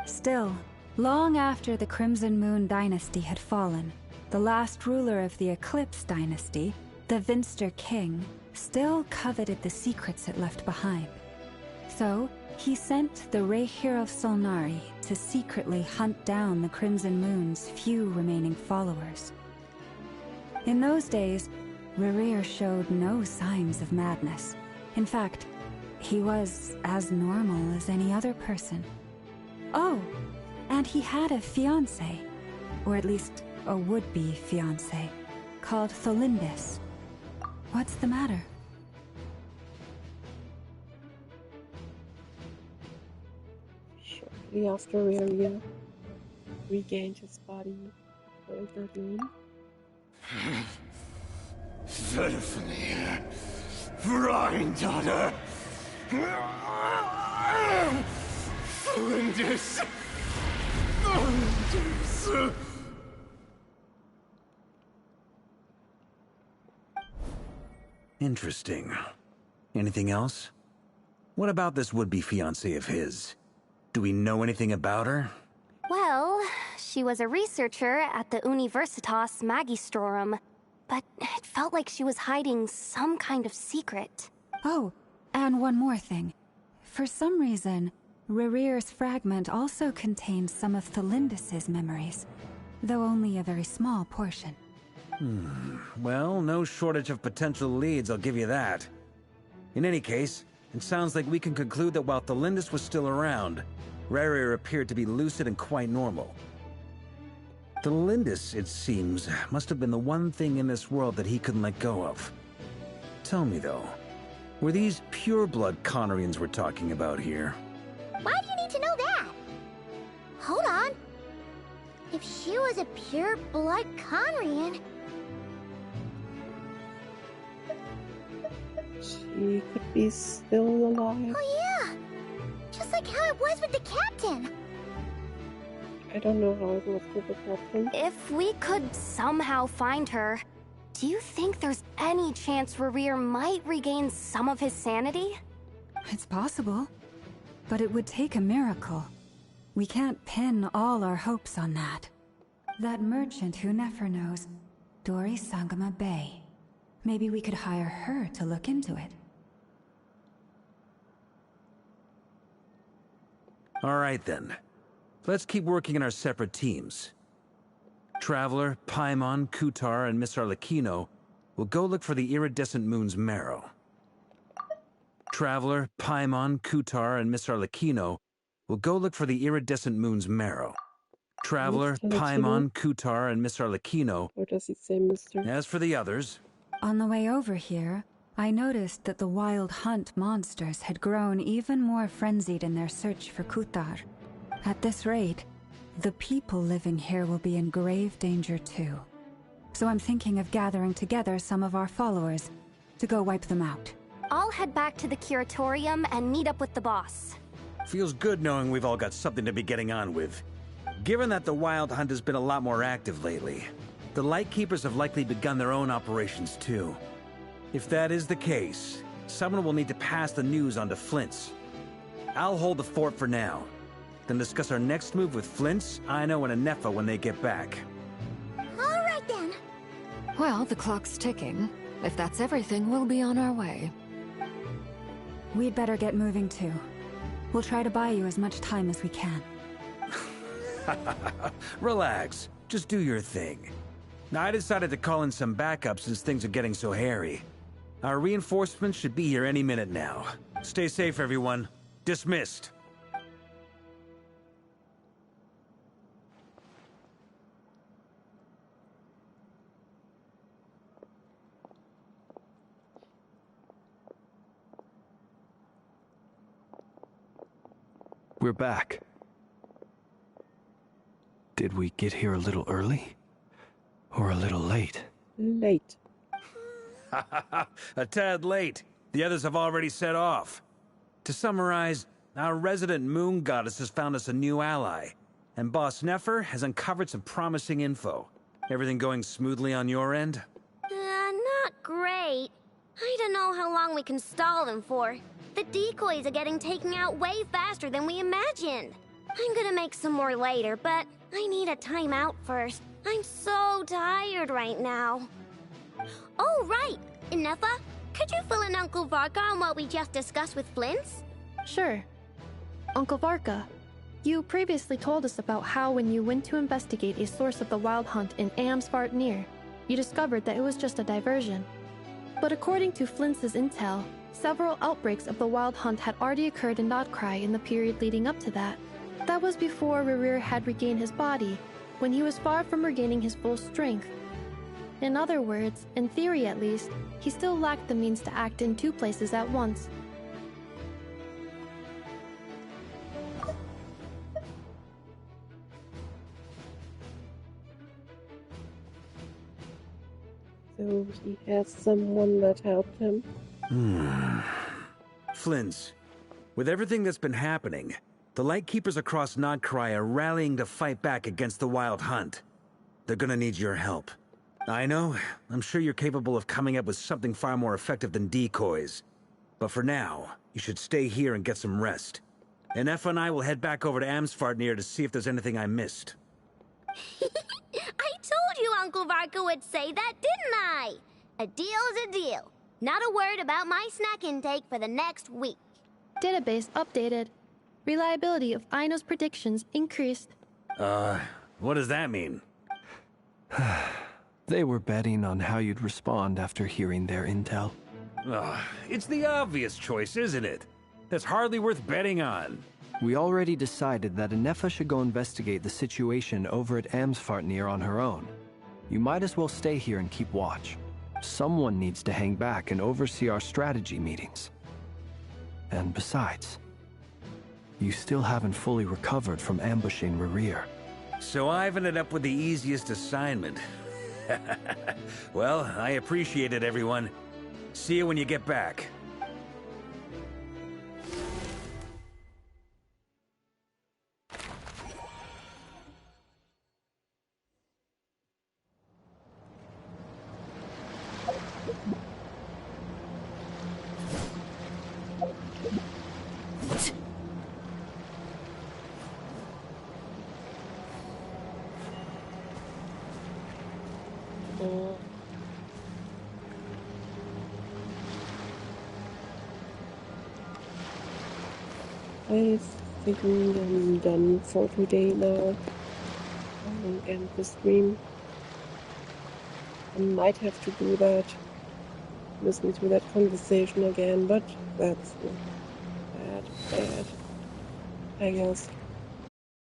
Still, long after the Crimson Moon dynasty had fallen, the last ruler of the Eclipse dynasty, the Vinster King, still coveted the secrets it left behind. So, he sent the Rehir of Solnari to secretly hunt down the Crimson Moon's few remaining followers. In those days, Rerir showed no signs of madness. In fact, he was as normal as any other person. Oh, and he had a fiancé, or at least a would-be fiancé, called Tholindis. What's the matter? Shortly after Reria regained his body, Third Moon. Stephanie, granddaughter, Lindis. Interesting. Anything else? What about this would-be fiancé of his? Do we know anything about her? Well, she was a researcher at the Universitas Magistrorum, but it felt like she was hiding some kind of secret. Oh, and one more thing. For some reason, Rerir's fragment also contains some of Tholindis' memories, though only a very small portion. Well, no shortage of potential leads, I'll give you that. In any case, it sounds like we can conclude that while Tholindis was still around, Rerir appeared to be lucid and quite normal. Tholindis, it seems, must have been the one thing in this world that he couldn't let go of. Tell me, though, were these pure-blood Conrians we're talking about here? Why do you need to know that? Hold on. If she was a pure-blood Conrian... She could be still alive. Oh yeah! Just like how it was with the captain! I don't know how it was with the captain. If we could somehow find her, do you think there's any chance Rerir might regain some of his sanity? It's possible, but it would take a miracle. We can't pin all our hopes on that. That merchant who Nefer knows, Dori Sangama Bay. Maybe we could hire her to look into it. All right, then. Let's keep working in our separate teams. Traveler, Paimon, Kutar, and Miss Arlecchino will go look for the iridescent moon's marrow. Traveler, Paimon, Kutar, and Miss Arlecchino will go look for the iridescent moon's marrow. Traveler, Paimon, Kutar, and Miss Arlecchino. Or does he say Mr.? As for the others... On the way over here, I noticed that the Wild Hunt monsters had grown even more frenzied in their search for Kutar. At this rate, the people living here will be in grave danger too. So I'm thinking of gathering together some of our followers to go wipe them out. I'll head back to the curatorium and meet up with the boss. Feels good knowing we've all got something to be getting on with. Given that the Wild Hunt has been a lot more active lately, the Lightkeepers have likely begun their own operations too. If that is the case, someone will need to pass the news on to Flint's. I'll hold the fort for now, then discuss our next move with Flint's, Aino, and Anefa when they get back. Alright then. Well, the clock's ticking. If that's everything, we'll be on our way. We'd better get moving too. We'll try to buy you as much time as we can. Relax. Just do your thing. Now, I decided to call in some backup since things are getting so hairy. Our reinforcements should be here any minute now. Stay safe, everyone. Dismissed. We're back. Did we get here a little early? Or a little late? Late. A tad late. The others have already set off. To summarize, our resident moon goddess has found us a new ally, and Boss Nefer has uncovered some promising info. Everything going smoothly on your end? Not great. I don't know how long we can stall them for. The decoys are getting taken out way faster than we imagined. I'm gonna make some more later, but I need a timeout first. I'm so tired right now. Oh, right! Nefa, could you fill in Uncle Varka on what we just discussed with Flint's? Sure. Uncle Varka, you previously told us about how when you went to investigate a source of the Wild Hunt in Amsvartnir, you discovered that it was just a diversion. But according to Flint's intel, several outbreaks of the Wild Hunt had already occurred in Nodcry in the period leading up to that. That was before Rerir had regained his body, when he was far from regaining his full strength. In other words, in theory at least, he still lacked the means to act in two places at once. So he has someone that helped him. Flins, with everything that's been happening, the Lightkeepers across Nodcry are rallying to fight back against the Wild Hunt. They're gonna need your help. I know, I'm sure you're capable of coming up with something far more effective than decoys. But for now, you should stay here and get some rest. And Effa and I will head back over to Amsvartnir to see if there's anything I missed. I told you Uncle Varka would say that, didn't I? A deal's a deal. Not a word about my snack intake for the next week. Database updated. Reliability of Aino's predictions increased. What does that mean? They were betting on how you'd respond after hearing their intel. It's the obvious choice, isn't it? That's hardly worth betting on. We already decided that Nefa should go investigate the situation over at Amsvartnir on her own. You might as well stay here and keep watch. Someone needs to hang back and oversee our strategy meetings. And besides, you still haven't fully recovered from ambushing Rerir. So I've ended up with the easiest assignment. Well, I appreciate it, everyone. See you when you get back. I think I'm done for today now. I will end the stream. I might have to do that. Listen to that conversation again, but that's bad, I guess.